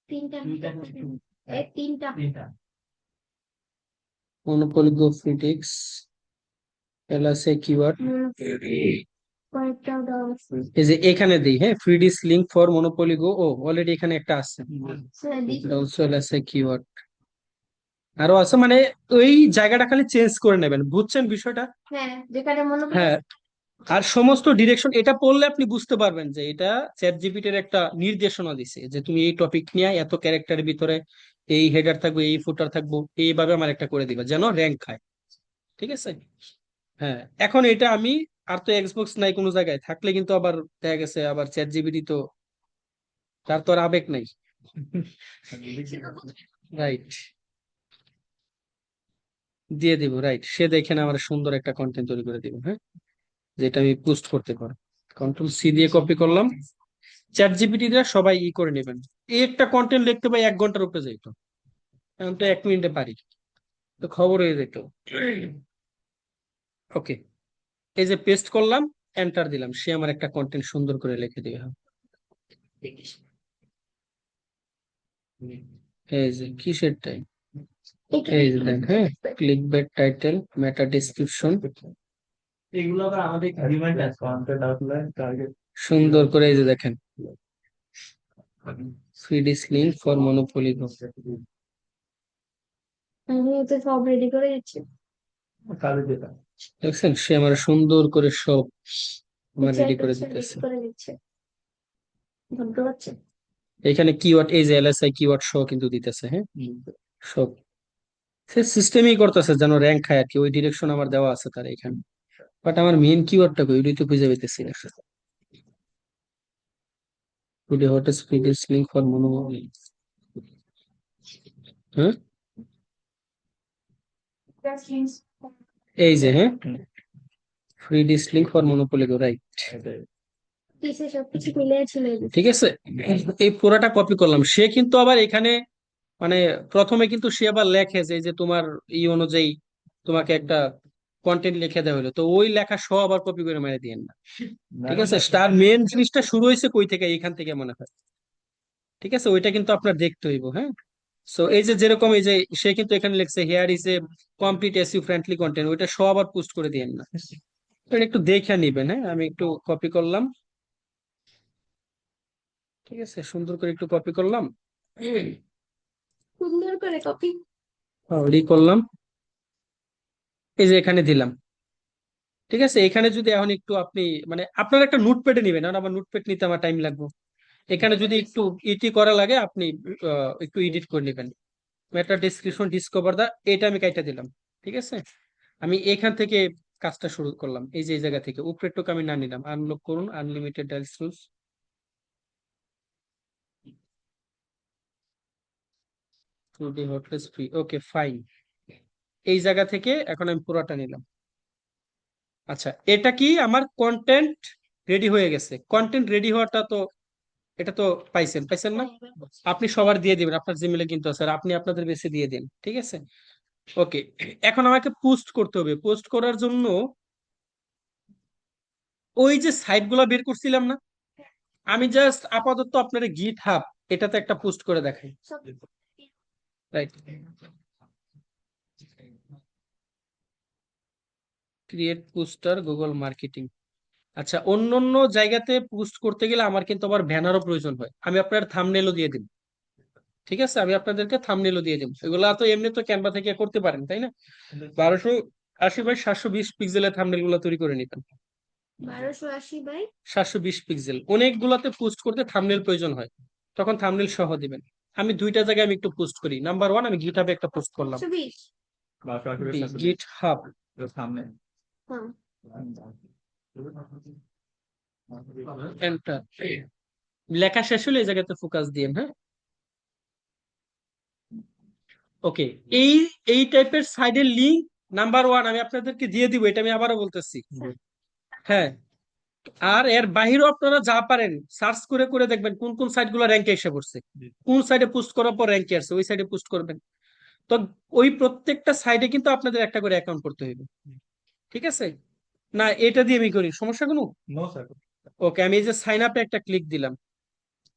তিনটা তিনটা তিনটা Monopoly go free disk LSA keyword, কয়েকটা দেওয়া আছে এই যে এখানে দিই, হ্যাঁ, free disk link for Monopoly go, ও অলরেডি এখানে একটা আছে, অলসো এলএসএ কিওয়ার্ড, আরো আছে, মানে ওই জায়গাটা খালি চেঞ্জ করে নেবেন, বুঝছেন বিষয়টা? হ্যাঁ যেখানে মনোপলি হ্যাঁ, আর সমস্ত ডিরেকশন এটা পড়লে আপনি বুঝতে পারবেন যে এটা চ্যাট জিপিটির একটা নির্দেশনা দিছে যে তুমি এই টপিক নিয়ে এত ক্যারেক্টারের ভিতরে এই হেডার থাকবে, এই ফুটার থাকবো, এইভাবে আমার একটা করে দিবা যেন র্যাঙ্ক খায়, ঠিক আছে। হ্যাঁ, এখন এটা আমি, আর তো এক্সবক্স নাই কোনো জায়গায়, থাকলে কিন্তু আবার দেখা গেছে আবার চ্যাট জিপিটি তো, তার তো আর আবেগ নাই, রাইট, দিয়ে দিব, রাইট, সে দেখেন আমার সুন্দর একটা কন্টেন্ট তৈরি করে দিব, হ্যাঁ, যেটা আমি পোস্ট করতে পারবো। কন্ট্রোল সি দিয়ে কপি করলাম, চ্যাট জিপিটি দিয়ে সবাই ই করে নেবেন। এই একটা কন্টেন্ট লিখতে পাই 1 ঘন্টার উপরে যাইতো, এখন তো 1 মিনিটে পারি, তো খবর হয়ে যেত। ওকে, এই যে পেস্ট করলাম, এন্টার দিলাম, সে আমার একটা কন্টেন্ট সুন্দর করে লিখে দিবে। এই যে কিসের টাইম, এই যে দেন, হ্যাঁ, click bait title, meta description, এগুলো আবার আমাদের ডিমান্ড আছে, কন্টেন্ট আউটলাইন টার্গেট। সুন্দর করে এই যে দেখেন, free disk link for Monopoly, আমি তো সব রেডি করে দিচ্ছি কাজে যেটা দেখছেন, সে আমার সুন্দর করে সব আমার রেডি করে রেডি দিতেছে। করে দিচ্ছে বুঝতে পারছি এখানে কিওয়ার্ড, এই যে এলএসআই কিওয়ার্ড সহ কিন্তু দিতেছে, হ্যাঁ, সব সে সিস্টেমই করতেছে যেন র্যাঙ্ক খায় আর কি, ওই ডিরেকশন আমার দেওয়া আছে তার এখানে, বাট আমার মেইন কিওয়ার্ডটা কই ওইটাই তো খুঁজে পেতেছি না। Today what is free disk link for Monopoly, হ্যাঁ, এই যে, হ্যাঁ, free disk link for Monopoly go, right, পিসে সবকিছু মিলে ছিল ঠিক আছে। এই পুরোটা কপি করলাম, সে কিন্তু আবার এখানে মানে প্রথমে কিন্তু সে আবার লেখে যে এই যে তোমার ই অনুযায়ী তোমাকে একটা কন্টেন্ট লিখে দেওয়া হলো, তো ওই লেখা সহ আবার কপি করে মেরে দিয়েন না, ঠিক আছে। তার মেন জিনিসটা শুরু হয়েছে কই থেকে, এইখান থেকে মনে হয়, ঠিক আছে, ওইটা কিন্তু আপনার দেখতে হইব, হ্যাঁ। সো এই যে যেরকম এই যে সে কিন্তু এখানে লিখছে hair is a complete SEO friendly content, ওইটা সব আবার পোস্ট করে দিয়েন না, এটা একটু দেখে নিবেন, হ্যাঁ। আমি একটু কপি করলাম, ঠিক আছে, সুন্দর করে একটু কপি করলাম, সুন্দর করে কপি রি করলাম, এই যে এখানে দিলাম, ঠিক আছে। এখানে যদি এখন একটু আপনি মানে আপনার একটা নোটপ্যাডে নিবেন, কারণ আমার নোটপ্যাড নিতে আমার টাইম লাগবে, এখানে যদি একটু ইটি করা লাগে আপনি একটু এডিট করে নেবেন, মেটা ডেসক্রিপশন ডিসকভার দা, এটা আমি কাইটা দিলাম, ঠিক আছে। আমি এখান থেকে কাজটা শুরু করলাম, এই যে এই জায়গা থেকে উপরের টুকু আমি না নিলাম, আনলক করুন unlimited dials rules, today hotless free, okay fine, এই জায়গা থেকে এখন আমি পুরোটা নিলাম। আচ্ছা, এটা কি আমার কন্টেন্ট রেডি হয়ে গেছে, কন্টেন্ট রেডি হওয়াটা তো, এটা তো পাইছেন পাইছেন না, আপনি সবার দিয়ে দিবেন, আপনার জিমেলে কিন্তু আছে, আর আপনি আপনাদের বেসে দিয়ে দিন, ঠিক আছে। ওকে, এখন আমাকে পোস্ট করতে হবে, পোস্ট করার জন্য ওই যে সাইট গুলা বের করছিলাম না, আমি জাস্ট আপাতত আপনার গিট হাব এটাতে একটা পোস্ট করে দেখাই, right, create poster Google marketing. আচ্ছা, অন্য অন্য জায়গাতে পোস্ট করতে গেলে আমার কিন্তু আবার ব্যানারও প্রয়োজন হয়, আমি আপনার থাম্বনেলও দিয়ে দিব, ঠিক আছে, আমি আপনাদেরকে থাম্বনেলও দিয়ে দিব, এগুলা তো এমনি তো ক্যানভা থেকে করতে পারেন তাই না, 1280 বাই 720 পিক্সেলের থাম্বনেল গুলো তৈরি করে নিবেন, 1280 বাই 720 পিক্সেল, অনেকগুলাতে পোস্ট করতে থাম্বনেল প্রয়োজন হয়, তখন থাম্বনেল সহ দিবেন। আমি দুইটা জায়গায় আমি একটু পোস্ট করি। নাম্বার ওয়ান, আমি গিটহাবে একটা পোস্ট করলাম, 120 গিটহাব, সামনে হ্যাঁ এন্টার। লেখা শেষ হলে এই জায়গাতে ফোকাস দিয়েন, হ্যাঁ। ওকে, এই এই টাইপের সাইডের লিঙ্ক নাম্বার ওয়ান আমি আপনাদেরকে দিয়ে দিব, এটা আমি আবারও বলতেছি, হ্যাঁ। আর এর বাহিরেও আপনারা যা পারেন সার্চ করে করে দেখবেন কোন কোন সাইট গুলো র্যাঙ্কে এসে পড়ছে, কোন সাইডে পোস্ট করার পর র্যাঙ্কে আসছে, ওই সাইডে পোস্ট করবেন। তো ওই প্রত্যেকটা সাইডে কিন্তু আপনাদের একটা করে অ্যাকাউন্ট করতে হইবে, ঠিক আছে? না এটা দিয়ে আমি করি, সমস্যা কোনো? No sir. ওকে, আমি এই যে সাইন আপে একটা ক্লিক দিলাম,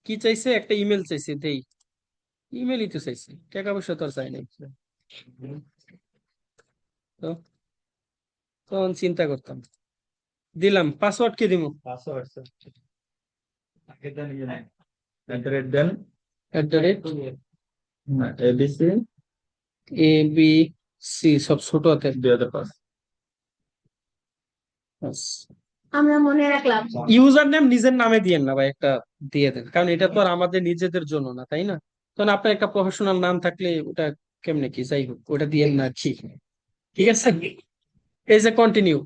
কি চাইছে, একটা ইমেল চাইছে, দেই। ইমেলই তো চাইছে, টাকা পয়সা তো আর চাই নাই। তো তখন চিন্তা করতাম, দিলাম, পাসওয়ার্ড কি দিব? পাসওয়ার্ড স্যার আগে দেন ইয়ে নাই এন্টার দেন @ এবিসি ABC সব ছোট হাতের। 2005 আমরা মনে রাখলাম। ইউজার নেম নিজের নামে দিয়েন না ভাই, একটা দিয়ে দেন, কারণ এটা তো আর আমাদের নিজেদের জন্য না, তাই না? কারণ আপনার একটা প্রফেশনাল নাম থাকলে ওটা কেমনে কি, যাই হোক ওটা দিয়েন না, ঠিক ঠিক আছে। এই যে কন্টিনিউ,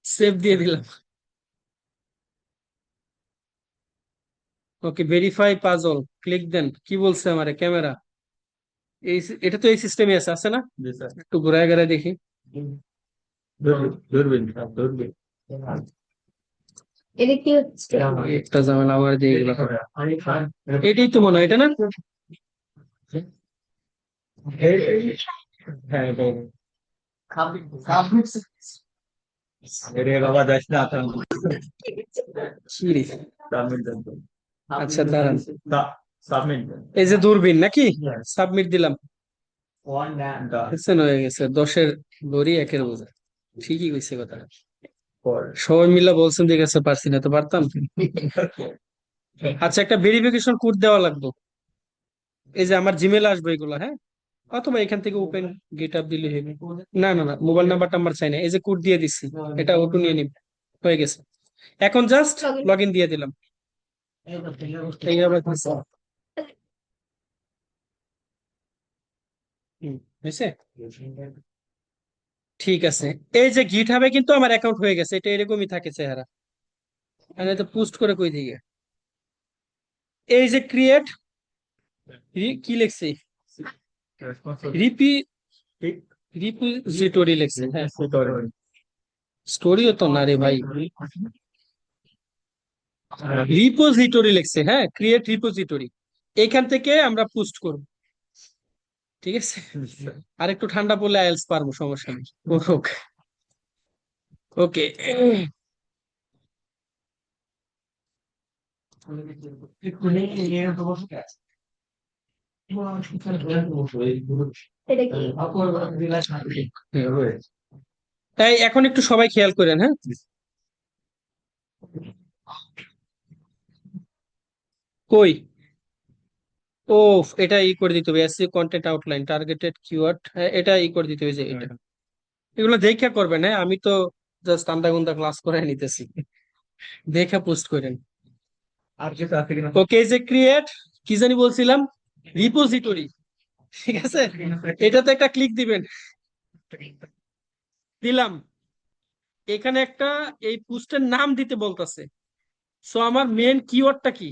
সেভ দিয়ে দিলাম। ওকে, ভেরিফাই পাজল, ক্লিক দেন। কি বলছে আমারে ক্যামেরা? এটা তো এই সিস্টেমে আছে, আছে না? জি স্যার একটু ঘুরায় ঘুরায় দেখি। দূরবীন স্যার দূরবীন এটা কি হচ্ছে? একটা ঝামেলা আমার দিয়ে গেল। এটাই তো মনে হয়, এটা না? হ্যাঁ এরে বাবা যাস না কি রে? সাবমিট দেন আচ্ছা দাঁড়ান, সাবমিট দেন এই যে দূরবীন নাকি, সাবমিট দিলাম, ওয়ান দা দেখছেন হয়ে গেছে। 10-এর দড়ি 1-এর বোঝা, ঠিকই কইছে কথা। ফর সবাই মিলে বলছেন, ঠিক আছে, পারছি না তো পারতাম। আচ্ছা, একটা ভেরিফিকেশন কোড দেওয়া লাগবে, এই যে আমার জিমেল আসবে এগুলো, হ্যাঁ। অথবা এখান থেকে ওপেন গিটহাব দিলে হবে। না না না, মোবাইল নাম্বার টাম্বার চাই না, এই যে কোড দিয়ে দিচ্ছি, এটা ওটু নিয়ে নিব, হয়ে গেছে। এখন জাস্ট লগ ইন দিয়ে দিলাম। এই আবার দিছি। হয়েছে, ঠিক আছে। এই যে গিটহাবে কিন্তু আমার অ্যাকাউন্ট হয়ে গেছে, এটা এরকমই থাকে চেহারা। আমি তো পোস্ট করে কই দিকে, এই যে ক্রিয়েট, কি লিখছি, রিপি ঠিক রিপোজিটরি লিখছে, হ্যাঁ। স্টোরিও তো না রে ভাই, রিপোজিটরি লিখছে, হ্যাঁ, ক্রিয়েট রিপোজিটরি। এইখান থেকে আমরা পোস্ট করব, ঠিক আছে। আর একটু ঠান্ডা পড়লে আইএলস পারবো, সমস্যা নেই। ওকে, এটা কি? তাই এখন একটু সবাই খেয়াল করেন, হ্যাঁ। কই, ও, এটা ই করে দিতে হবে, SC content outline, targeted keyword, এটা ই করে দিতে হবে, যে এটা, এগুলো দেখে করবেন, হ্যাঁ। আমি তো জাস্ট আন্দা গুন্দা ক্লাস করে নিতেছি, দেখে পোস্ট করেন। আর কিছু আছে কিনা ওকে, যে ক্রিয়েট, কি জানি বলছিলাম, রিপোজিটরি, ঠিক আছে। এটাতে একটা ক্লিক দিবেন, দিলাম। এখানে একটা এই পোস্টের নাম দিতে বলতেছে, সো আমার মেন কিওয়ার্ডটা কি?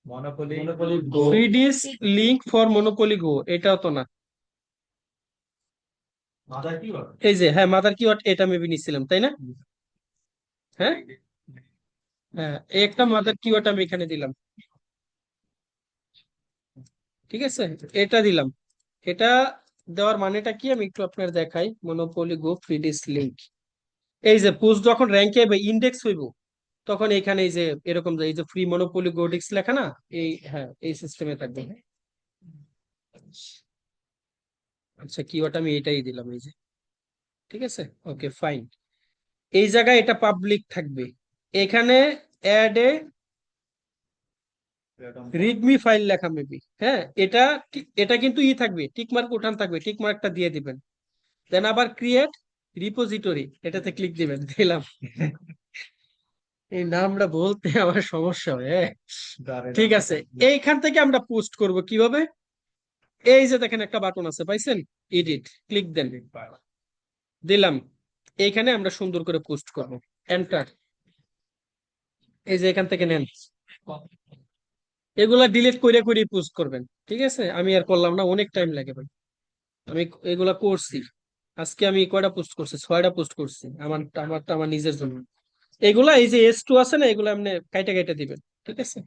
মনোপলি ফ্রিডিস লিংক ফর মনোপলি গো, এটাও তো না। মাদার কি বল এই যে, হ্যাঁ, মাদার কিওয়ার্ড, এটা মেবি নিছিলাম, তাই না? হ্যাঁ হ্যাঁ, এই একটা মাদার কিওয়ার্ড আমি এখানে দিলাম, ঠিক আছে, এটা দিলাম। এটা দেওয়ার মানেটা কি আমি একটু আপনার দেখাই, মনোপলি গো ফ্রিডিস লিংক। এই যে পোস্ট যখন র্যাঙ্কে বা ইন্ডেক্স হইব, তখন এখানে এই যে এরকম, যে এই যে ফ্রি মনোপলি গোডিক্স লেখা না, এই, হ্যাঁ, এই সিস্টেমে থাকবে। আচ্ছা, কিওয়ার্ড আমি এটাই দিলাম, এই যে, ঠিক আছে। ওকে ফাইন, এই জায়গায় এটা পাবলিক থাকবে। এখানে অ্যাড এ রিডমি ফাইল লেখা মেবি, হ্যাঁ। এটা কিন্তু ই থাকবে, টিক মার্ক উঠান থাকবে, টিক মার্কটা দিয়ে দিবেন। দেন আবার ক্রিয়েট রিপোজিটরি, এটাতে ক্লিক দিবেন, দিলাম। এই নামটা বলতে আমার সমস্যা হয়, হ্যাঁ। ঠিক আছে, এইখান থেকে আমরা পোস্ট করব কিভাবে? এই যে দেখেন একটা বাটন আছে, পাইছেন? এডিট, ক্লিক দেন, দিলাম। এইখানে আমরা সুন্দর করে পোস্ট করব, এন্টার। এই যে এখান থেকে নেন, এগুলা ডিলিট করে করে পোস্ট করবেন, ঠিক আছে? আমি আর করলাম না, অনেক টাইম লাগে ভাই। আমি এগুলা করছি, আজকে আমি কয়টা পোস্ট করছি, 6টা পোস্ট করছি আমারটা আমার নিজের জন্য। এগুলা এই যে S2 আছে না, এগুলা আপনি কাইটা কাইটা দিবেন, ঠিক আছে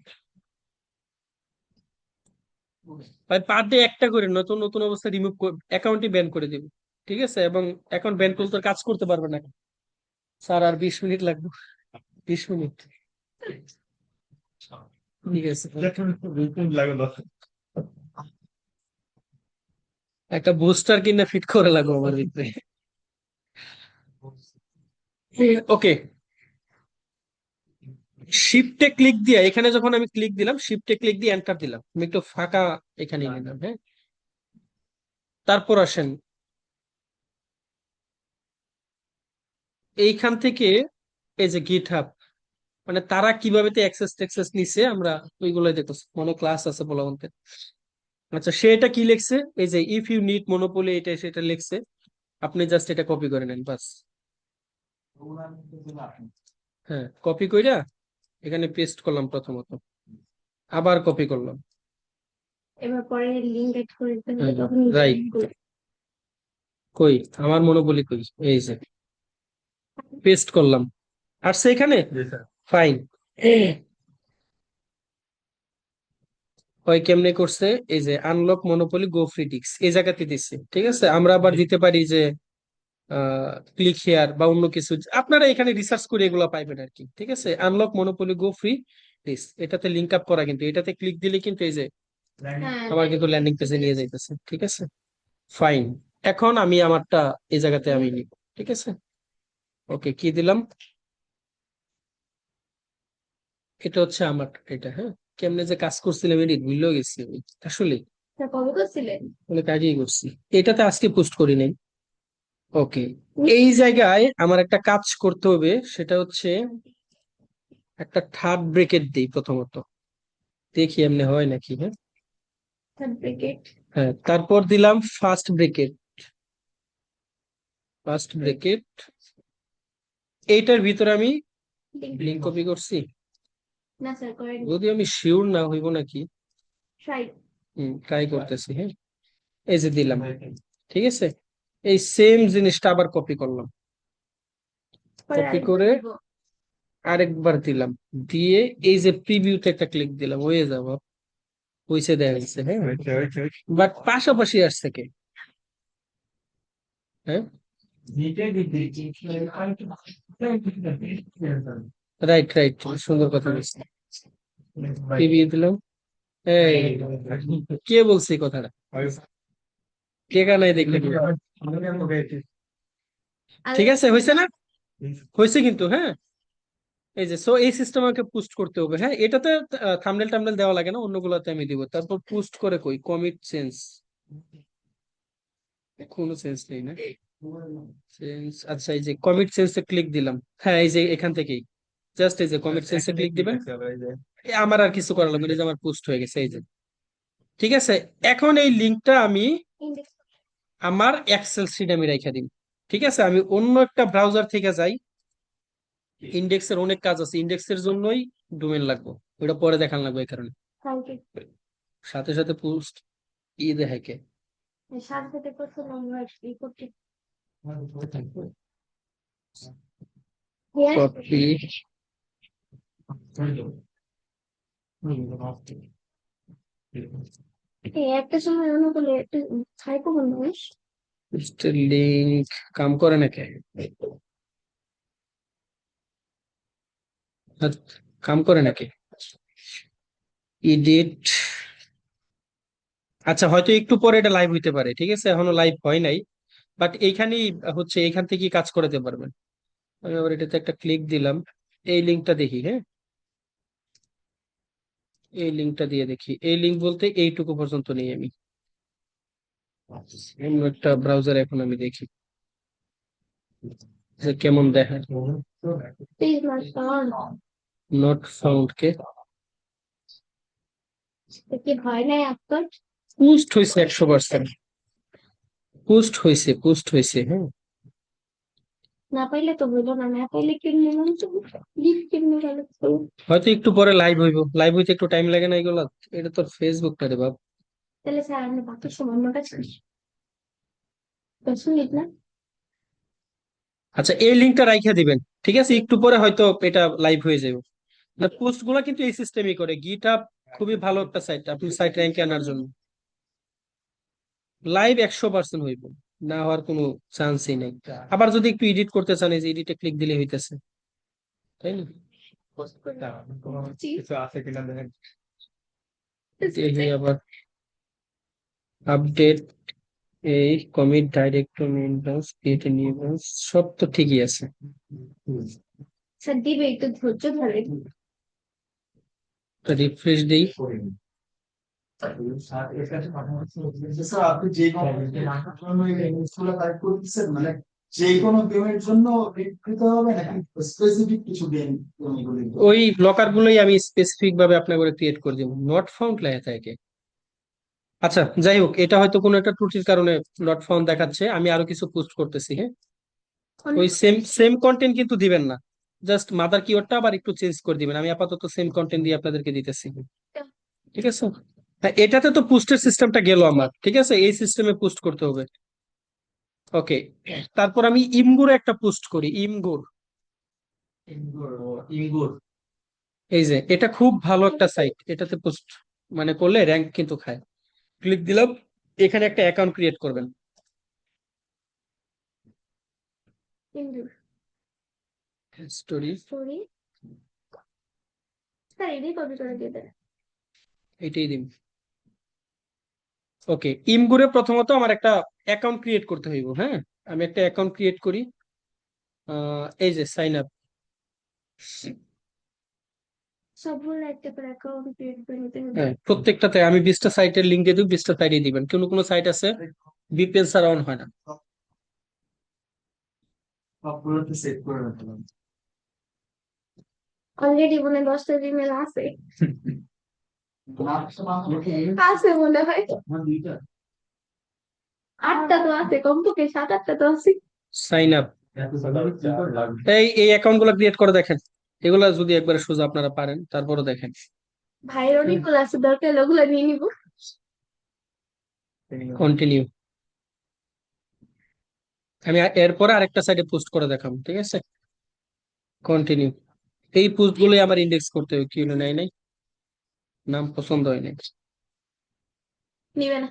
ভাই? পার ডে একটা করে নতুন নতুন অবস্থা রিমুভ, অ্যাকাউন্টই ব্যান করে দিব, ঠিক আছে? এবং অ্যাকাউন্ট ব্যান করলে তো কাজ করতে পারবে না। স্যার আর 20 মিনিট লাগবে, 20 মিনিট, ঠিক আছে? একটা বুস্টার কিনে ফিট করে লাগবে আমার ভিতরে। ওকে, শিফটে ক্লিক দিয়ে এখানে যখন আমি ক্লিক দিলাম, শিফটে ক্লিক দিয়ে এন্টার দিলাম, আমি একটু ফাঁকা এখানে নিলাম, হ্যাঁ। তারপর আসেন এইখান থেকে, এই যে গিট হাব, মানে তারা কিভাবে অ্যাক্সেস ট্যাক্সেস নিছে আমরা ওইগুলোই দেখতেছি, মনে ক্লাস আছে বলা বলতে। আচ্ছা, সে এটা কি লিখছে? এই যে ইফ ইউ নিড মনোপলি, এটা সেটা লিখছে, আপনি জাস্ট এটা কপি করে নেন, বাস। হ্যাঁ, কপি কইরা এখানে পেস্ট করলাম প্রথমত, আবার কপি করলাম, এবার পরে লিঙ্ক এড করে দিতে হবে, তখন রাইট। কই আমার মনোপলি কই? এই যে পেস্ট করলাম, আর সেখানে ফাইন। ওই কেমনে করছে? এই যে unlock monopoly go free tricks এই জায়গাতে দিচ্ছে, ঠিক আছে? আমরা আবার দিতে পারি যে ক্লিক হেয়ার বা অন্য কিছু, আপনারা এখানে রিসার্চ করে এগুলো পাইবেন আর কি, ঠিক আছে? Unlock monopoly go free tricks, এটাতে লিঙ্ক আপ করা, কিন্তু এটাতে ক্লিক দিলে কিন্তু এই যে হ্যাঁ, আমার কিন্তু ল্যান্ডিং পেজে নিয়ে যাইতেছে, ঠিক আছে? ফাইন। এখন আমি আমারটা এই জায়গাতে আমি নিব, ঠিক আছে? ওকে, কি দিলাম? এটা হচ্ছে আমার, এটা, হ্যাঁ। কেমনে যে কাজ করছিলাম এটি ভুলেও গেছি আমি আসলে, তা কবে করছিলেন? অনেক আগেই করছি। এটাতে আজকে পোস্ট করি নাই। ওকে, এই জায়গায় আমার একটা কাজ করতে হবে, সেটা হচ্ছে একটা থার্ড ব্রেকেট দিই প্রথমত, দেখি এমনি হয় নাকি, হ্যাঁ। Third bracket. হ্যাঁ, তারপর দিলাম ফার্স্ট ব্রেকেট, ফার্স্ট ব্রেকেট। এইটার ভিতরে আমি লিঙ্ক কপি করছি, না স্যার করেন, যদি আমি শিওর না হইব নাকি। ট্রাই। ট্রাই করতেছি, হ্যাঁ। এই যে দিলাম, ঠিক আছে? এই সেম জিনিসটা আবার কপি করলাম, পরে কপি আরেকবার করে দিব। আরেকবার দিলাম, দিয়ে এই যে প্রিভিউতে একটা ক্লিক দিলাম, হয়ে যাবো, হয়েছে, দেখা যাচ্ছে, হ্যাঁ। বাট পাশাপাশি আসছে কে? হ্যাঁ, রাইট রাইট, সুন্দর কথা বলছি। প্রিভিউ দিলাম, এই কে বলছে এই কথাটা? কে কানাই দেখলে কি? ঠিক আছে, হয়েছে না? হয়েছে কিন্তু, হ্যাঁ। এই যে, সো এই সিস্টেম আমাকে পোস্ট করতে হবে, হ্যাঁ। এটাতে থাম্বনেল টাম্বনেল দেওয়া লাগে না, অন্যগুলোতে আমি দিব। তারপর পোস্ট করে কই কমিট চেঞ্জ, কোনো চেঞ্জ নেই না, চেঞ্জ। আচ্ছা, এই যে কমিট চেঞ্জে ক্লিক দিলাম, হ্যাঁ, এই যে এখান থেকেই জাস্ট এই যে কমিট চেঞ্জে ক্লিক দিবেন, আমার আর কিছু করা লাগবে না, এই যে আমার পোস্ট হয়ে গেছে, এই যে, ঠিক আছে? এখন এই লিঙ্কটা আমি ইন্ডেক্স। আমার এক্সেল শিটে আমি রেখে দিই, ঠিক আছে? আমি অন্য একটা ব্রাউজার থেকে যাই, ইন্ডেক্সের অনেক কাজ আছে, ইন্ডেক্সের জন্যই ডোমেন লাগবে, ওটা পরে দেখান লাগবে, এই কারণে কালকে সাথে সাথে পোস্ট ই দেখে কে। সাথে সাথে করতে আমরা ই করতে। হ্যাঁ, কপি, এই একটা সময় মনে করলে একটা খাইকো মানুষ। লিঙ্ক কাম করে নাকি? কাম করে নাকি? এডিট, আচ্ছা, হয়তো একটু পরে এটা লাইভ হইতে পারে, ঠিক আছে? এখনো লাইভ হয় নাই, বাট এইখানেই হচ্ছে, এইখান থেকে কাজ করাতে পারবেন। আমি আবার এটাতে একটা ক্লিক দিলাম, এই লিঙ্কটা দেখি, হ্যাঁ। এই লিঙ্কটা দিয়ে দেখি, এই লিঙ্ক বলতে এইটুকু পর্যন্ত নেই আমি, অন্য একটা ব্রাউজার এখন আমি দেখি যে কেমন দেখায়। Please my phone. Not found কে কি ভয় নাই আপনার? পোস্ট হয়েছে 100%, পোস্ট হয়েছে হ্যাঁ। না পাইলে তো বললো না, না পাইলে কিনে নিলাম তো, গিফট কিনে গেল তো। হয়তো একটু পরে লাইভ হইতে একটু টাইম লাগে না এগুলা, এটা তো ফেসবুকটা রে বাপ। তাহলে স্যার আপনি বাকি সময় অন্য কাজ করি 10 মিনিট না? আচ্ছা এই লিঙ্কটা রাইখা দিবেন, ঠিক আছে, একটু পরে হয়তো এটা লাইভ হয়ে যাবে। না পোস্ট গুলা কিন্তু এই সিস্টেমই করে, গিটহাব খুবই ভালো একটা সাইট আপনি সাইট র্যাঙ্কে আনার জন্য। লাইভ 100% হইব, না হওয়ার কোনো চান্সই নেই। আবার যদি একটু এডিট করতে চান, এই যে এডিটে ক্লিক দিলে হইতেছে, তাই না? কিছু আছে কিনা দেখেন। এই আবার আপডেট, এই commit direct two main branch, create a new branch, সব তো ঠিকই আছে। স্যার দিবে, একটু ধৈর্য ধরে। রিফ্রেশ দেই, স্যার আপনি যে কোনো জন্য এই জিনিসগুলো কালেক্ট করে দিচ্ছেন, মানে যে কোনো গেমের জন্য বিকৃত হবে নাকি স্পেসিফিক কিছু গেম এগুলি? ওই ব্লকার গুলোই আমি স্পেসিফিক ভাবে আপনার করে ক্রিয়েট করে দিব, নট ফাউন্ড লেখা থাকে। আচ্ছা যাই হোক, এটা হয়তো কোনো একটা ত্রুটির কারণে নট ফাউন্ড দেখাচ্ছে, আমি আরো কিছু পোস্ট করতেছি হ্যাঁ। ওই সেম সেম কন্টেন্ট কিন্তু দিবেন না, জাস্ট মাদার কিওয়ার্ডটা আবার একটু চেঞ্জ করে দিবেন। আমি আপাতত সেম কন্টেন্ট দিয়ে আপনাদেরকে দিতেছি, ঠিক আছে। হ্যাঁ এটাতে তো পোস্টের সিস্টেমটা গেল আমার, ঠিক আছে, এই সিস্টেমে পোস্ট করতে হবে। ওকে, তারপর আমি ইমগুর একটা পোস্ট করি, ইমগুর। ইঙ্গুর। এই যে এটা খুব ভালো একটা সাইট, এটাতে পোস্ট মানে করলে র্যাঙ্ক কিন্তু খায়। ক্লিক দিলাম, এখানে একটা অ্যাকাউন্ট ক্রিয়েট করবেন। স্টোরি, স্টোরি স্যার এটাই কপি করে দিয়ে দেন। এটাই দিন। ওকে, ইমগুরে প্রথমত আমার একটা অ্যাকাউন্ট ক্রিয়েট করতে হইব হ্যাঁ। আমি একটা অ্যাকাউন্ট ক্রিয়েট করি, এই যে সাইন আপ। সবগুলো একটা করে অ্যাকাউন্ট ক্রিয়েট করে নিতে হবে। হ্যাঁ প্রত্যেকটাতে আমি 20টা সাইটের লিঙ্ক দিয়ে দিব, 20টা সাইটে দিবেন। কোনো কোনো সাইট আছে ভিপিএন ছাড়া অন হয় না। সবগুলোতে সেভ করে রাখলাম। অলরেডি মনে হয় 10টা ইমেল আছে, আছে মনে হয়। দুইটা 8টা তো আছে, কমপক্ষে 7-8টা তো আছে। সাইন আপ, এই অ্যাকাউন্ট গুলো ক্রিয়েট করে দেখেন, এগুলা যদি একবার সোজা আপনারা পারেন তারপরে দেখেন। ভাইয়ের অনেকগুলো আছে, দরকার হলে ওগুলো নিয়ে নিবো। কন্টিনিউ, আমি এরপরে আরেকটা সাইডে পোস্ট করে দেখাবো, ঠিক আছে। কন্টিনিউ, এই পোস্ট গুলোই আমার ইন্ডেক্স করতে হবে, কি হলো নাই নাই, নাম পছন্দ হয় নাই, নিবে না,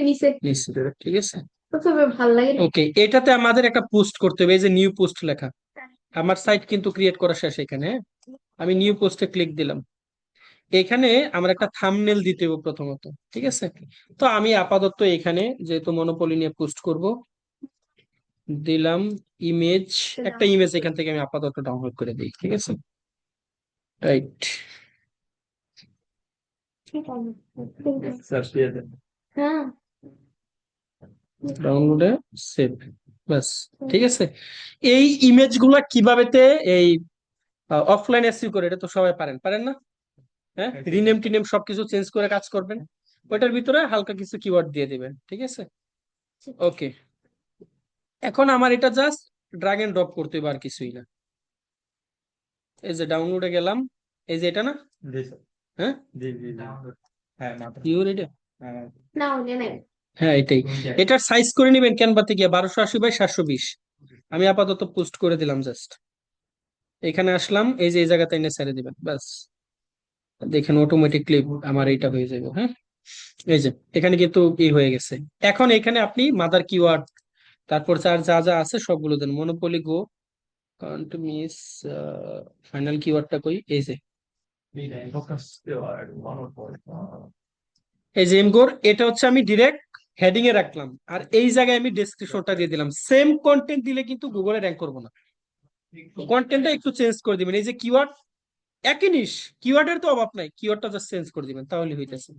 নিচে নিশ্চিত, ঠিক আছে। প্রথমে ভাল লাগে না। ওকে, এটাতে আমাদের একটা পোস্ট করতে হবে, এই যে নিউ পোস্ট লেখা। আমার সাইট কিন্তু ক্রিয়েট করা শেষ এখানে হ্যাঁ? আমি নিউ পোস্টে ক্লিক দিলাম, এখানে আমার একটা থাম্বনেল দিতে হবে প্রথমত, ঠিক আছে। তো আমি আপাতত এখানে যেহেতু মনোপলি নিয়ে পোস্ট করব, দিলাম ইমেজ, একটা ইমেজ এখান থেকে আমি আপাতত ডাউনলোড করে দিই, ঠিক আছে। রাইট, সার্চ দিয়ে দেন। হ্যাঁ ডাউনলোডে সেভ, বাস, ঠিক আছে। এই ইমেজ গুলা কিভাবে এই অফলাইন এসইও করে, এটা তো সবাই পারেন, পারেন না? হ্যাঁ, রিনেম টিনেম সবকিছু চেঞ্জ করে কাজ করবেন, ওইটার ভিতরে হালকা কিছু কিওয়ার্ড দিয়ে দিবেন, ঠিক আছে। ওকে, এখন আমার এটা জাস্ট ড্রাগ এন্ড ড্রপ করতে হবে, আর কিছুই না। এই যে ডাউনলোডে গেলাম, এই যে এটা না, জি স্যার, হ্যাঁ জি জি জি। হ্যাঁ মাথা, ইউর এটা, হ্যাঁ না ওটা নেই। হ্যাঁ এটাই। এটার সাইজ করে নেবেন ক্যানভাতে গিয়ে 1280 বাই 720। আমি আপাতত পোস্ট করে দিলাম জাস্ট, এখানে আসলাম, এই যে এই জায়গাতে এনে ছেড়ে দিবেন, বাস। দেখেন অটোমেটিকলি আমার এইটা হয়ে যাবে হ্যাঁ। এই যে এখানে কিন্তু হয়ে গেছে। এখন এখানে আপনি মাদার কিওয়ার্ড, তারপর যার যা যা আছে সবগুলো দেন। মনোপলি গো, কান্ট মিস, ফাইনাল কিওয়ার্ডটা কই, এই যে ফোকাস দেওয়ার মনে পড়ে। এই যে এমগোর, এটা হচ্ছে আমি ডিরেক্ট হেডিং এ রাখলাম, আর এই জায়গায় আমি ডেসক্রিপশনটা দিয়ে দিলাম। সেম কন্টেন্ট দিলে কিন্তু গুগলে র্যাঙ্ক করবো না, কন্টেন্টটা একটু চেঞ্জ করে দিবেন। এই যে কিওয়ার্ড, একই নিশ, কিওয়ার্ডের তো অভাব নাই, কিওয়ার্ডটা জাস্ট চেঞ্জ করে দিবেন, তাহলে হইতেছে।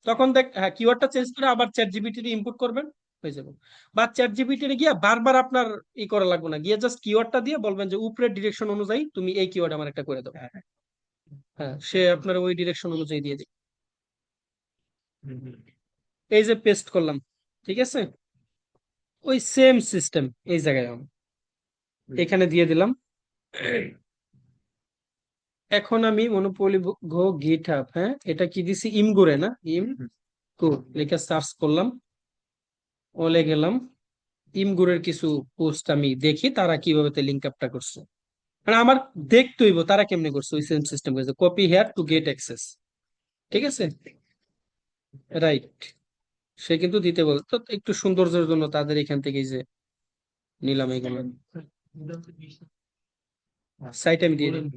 তখন দেখ, হ্যাঁ কিওয়ার্ডটা চেঞ্জ করে আবার চ্যাট জিপিটি ইনপুট করবেন, হয়ে যাবে। বা চ্যাট জিপিটি গিয়ে বারবার আপনার করা লাগবে না, গিয়ে জাস্ট কিওয়ার্ডটা দিয়ে বলবেন যে উপরের ডিরেকশন অনুযায়ী তুমি এই কিওয়ার্ড আমার একটা করে দাও, হ্যাঁ, সে আপনার ওই ডিরেকশন অনুযায়ী দিয়ে দিবে। এই যে পেস্ট করলাম, ঠিক আছে, ওই সেম সিস্টেম এই জায়গায় আমি এখানে দিয়ে দিলাম। এখন আমি মনোপলি গো গিট হাব, হ্যাঁ, এটা কি দিছি, ইমগুরে না, ইম গো লিখে সার্চ করলাম, ওলে গেলাম, ইমগুরের কিছু পোস্ট আমি দেখি তারা কিভাবে লিঙ্ক আপটা করছে। মানে আমার দেখতে হইব তারা কেমনে করছে, ওই সেম সিস্টেম করেছে, copy hair to get access, ঠিক আছে, রাইট। সে কিন্তু দিতে বল, তো একটু সৌন্দর্যের জন্য তাদের এখান থেকে যে নিলাম এগুলো, সাইট আমি দিয়ে দিলাম।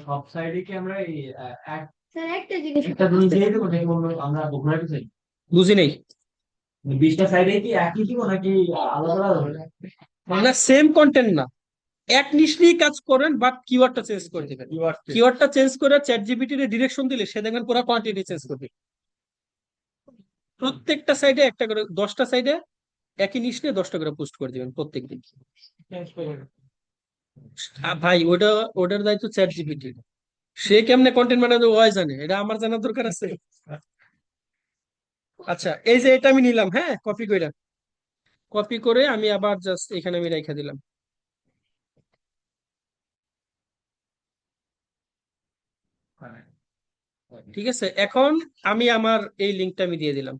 সব সাইডে কি আমরা এই স্যার একটা জিনিস একটা জিনিস দিয়ে দেবো নাকি আমরা ঘোরাতে চাই? বুঝি নাই। 20টা সাইডে কি একই দিব নাকি আলাদা আলাদা? না, সেম কন্টেন্ট না, এক নিশ্চয়ই কাজ করেন, বাট কিওয়ার্ডটা চেঞ্জ করে দিবেন। কিওয়ার্ডটা চেঞ্জ করে চ্যাট জিপিটি র ডিরেকশন দিলে সে দেখবেন পুরো কোয়ান্টিটি চেঞ্জ করবে। প্রত্যেকটা সাইডে একটা করে, 10টা সাইডে একই নিশ নিয়ে 10টা করে পোস্ট করে দিবেন প্রত্যেকদিন। ভাই ওটা, ওটার দায়িত্ব চ্যাট জিপিটি, সে কেমনে কন্টেন্ট বানাবে ওই জানে, এটা আমার জানার দরকার আছে? আচ্ছা, এই যে এটা আমি নিলাম, হ্যাঁ, কপি করে, কপি করে আমি আবার জাস্ট এখানে আমি রেখে দিলাম। ঠিক আছে, এখন আমি আমার এই লিঙ্কটা আমি দিয়ে দিলাম।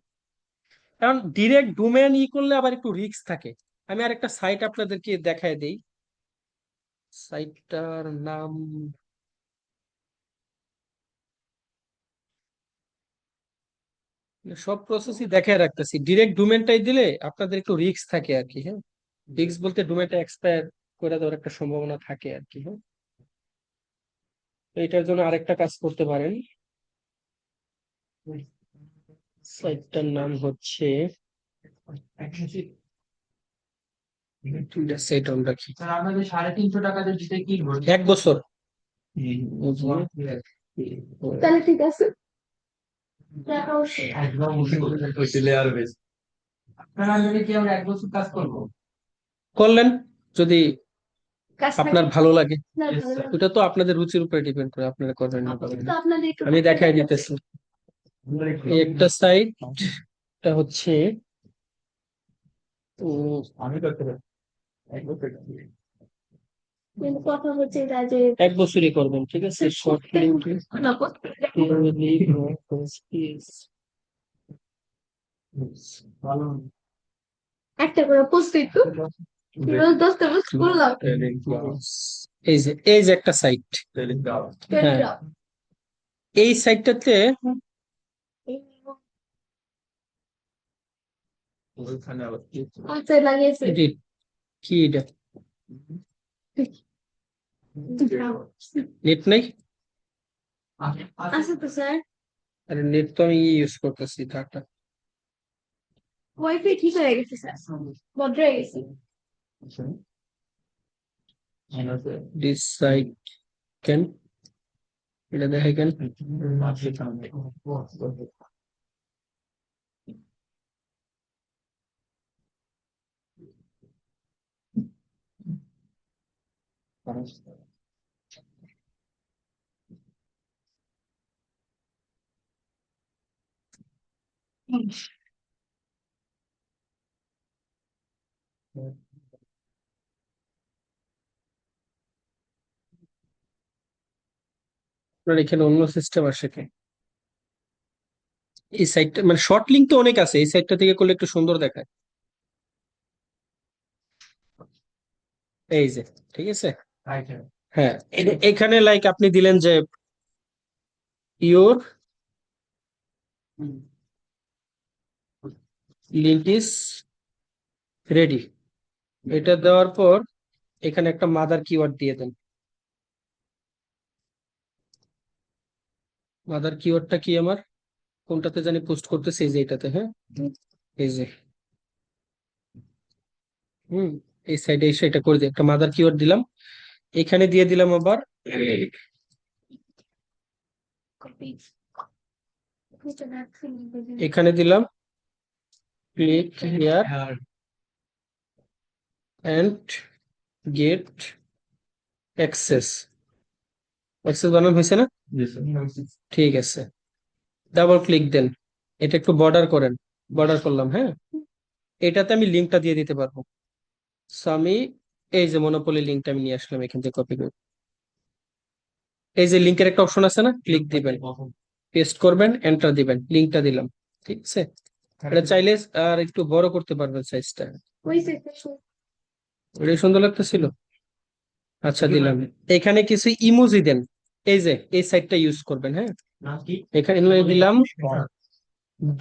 কারণ ডিরেক্ট ডোমেন করলে আবার একটু রিস্ক থাকে। আমি আর একটা সাইট আপনাদেরকে দেখায় দেই, সাইটটার নাম, সব প্রসেসই দেখায় রাখতেছি, ডিরেক্ট ডোমেনটাই দিলে আপনাদের একটু রিস্ক থাকে আর কি, হ্যাঁ, রিস্ক বলতে ডোমেনটা এক্সপায়ার করে দেওয়ার একটা সম্ভাবনা থাকে আর কি, হ্যাঁ। তো এটার জন্য আরেকটা কাজ করতে পারেন, সাইটটার নাম হচ্ছে, সাইট আমরা কি, স্যার আমাদের 350 টাকা দিয়ে দিতে কি বলবো? 1 বছর। তাহলে ঠিক আছে। দেখাও একদম উঠিলে আর বেশ। আপনারা যদি কি আমরা 1 বছর কাজ করবো? করলেন যদি কাজ আপনার থাকে ভালো লাগে, না ভালো লাগে। ওটা তো আপনাদের রুচির উপরে ডিপেন্ড করে, আপনারা করবেন না করবেন তো না। আপনাদের একটু আমি দেখাই দিতেছি, এই একটা সাইট, এটা হচ্ছে আমি করতে পারি। কিন্তু কথা হচ্ছে এটা যে 1 বছরই করবেন, ঠিক আছে, শর্ট লিঙ্ক, না, প্রত্যেকটা ভালো। একটা করে পোস্ট একটু রোজ 10টা পোস্ট করলাম। এই যে একটা সাইট, হ্যাঁ, এই সাইটটাতে আচ্ছা লাগিয়েছে কি এটা, নেট নাই? আছে তো স্যার, আরে নেট তো আমি ইউজ করতেছি, ডাটা। ওয়াইফাই ঠিক হয়ে গেছে স্যার, বদলে হয়ে গেছে। দিস সাইট ক্যান, এটা দেখে কেন, আপনার এখানে অন্য সিস্টেম আসে কি? এই সাইটটা মানে শর্ট লিঙ্ক তো অনেক আছে, এই সাইটটা থেকে করলে একটু সুন্দর দেখায়, এই যে, ঠিক আছে, হ্যাঁ, এখানে লাইক আপনি দিলেন যে ইওর লিঙ্ক ইজ রেডি, এটা দেওয়ার পর এখানে একটা মাদার কিওয়ার্ড দিয়ে দেন। মাদার কিওয়ার্ডটা কি আমার, কোনটাতে জানি পোস্ট করতেছি, এই যে এটাতে, হ্যাঁ, এই যে, হুম, এই সাইডে এসে এটা করে দিই, একটা মাদার কিওয়ার্ড দিলাম, এখানে দিয়ে দিলাম আবার, এখানে দিলাম click here and get access, access বানানো হয়েছে না? জি স্যার। ঠিক আছে, ডাবল ক্লিক দেন, এটা একটু বর্ডার করেন, বর্ডার করলাম, হ্যাঁ। এটাতে আমি লিঙ্কটা দিয়ে দিতে পারবো। সো আমি এই যে মনোপলি লিঙ্কটা আমি নিয়ে আসলাম এখান থেকে কপি করে, এই যে লিঙ্কের একটা অপশন আছে না, ক্লিক দিবেন, পেস্ট করবেন, এন্টার দিবেন, লিঙ্কটা দিলাম। ঠিক আছে, এটা চাইলে আর একটু বড় করতে পারবেন সাইজটা। ওই সেটা এটা সুন্দর লাগতেছিল। আচ্ছা, দিলাম। এখানে কিছু ইমোজি দেন, এই যে এই সাইডটা ইউজ করবেন, হ্যাঁ। এখানে দিলাম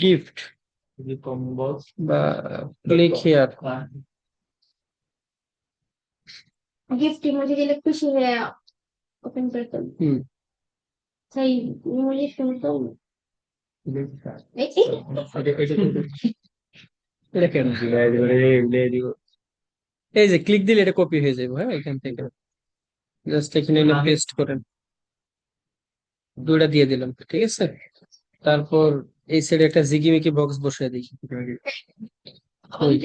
গিফট বা ক্লিক হিয়ার। গিফট ইমোজি দিলে খুশি হয়ে ওপেন করতাম। হুম, তাই ইমোজি শুনতাম। এটা কেন? এই যে ক্লিক দিলে এটা কপি হয়ে যাবে, হ্যাঁ, এখান থেকে জাস্ট এখানে পেস্ট করেন, দুইটা দিয়ে দিলাম, ঠিক আছে। তারপর এই সাইডে একটা জিগিমিকি বক্স বসিয়ে দিই, ওই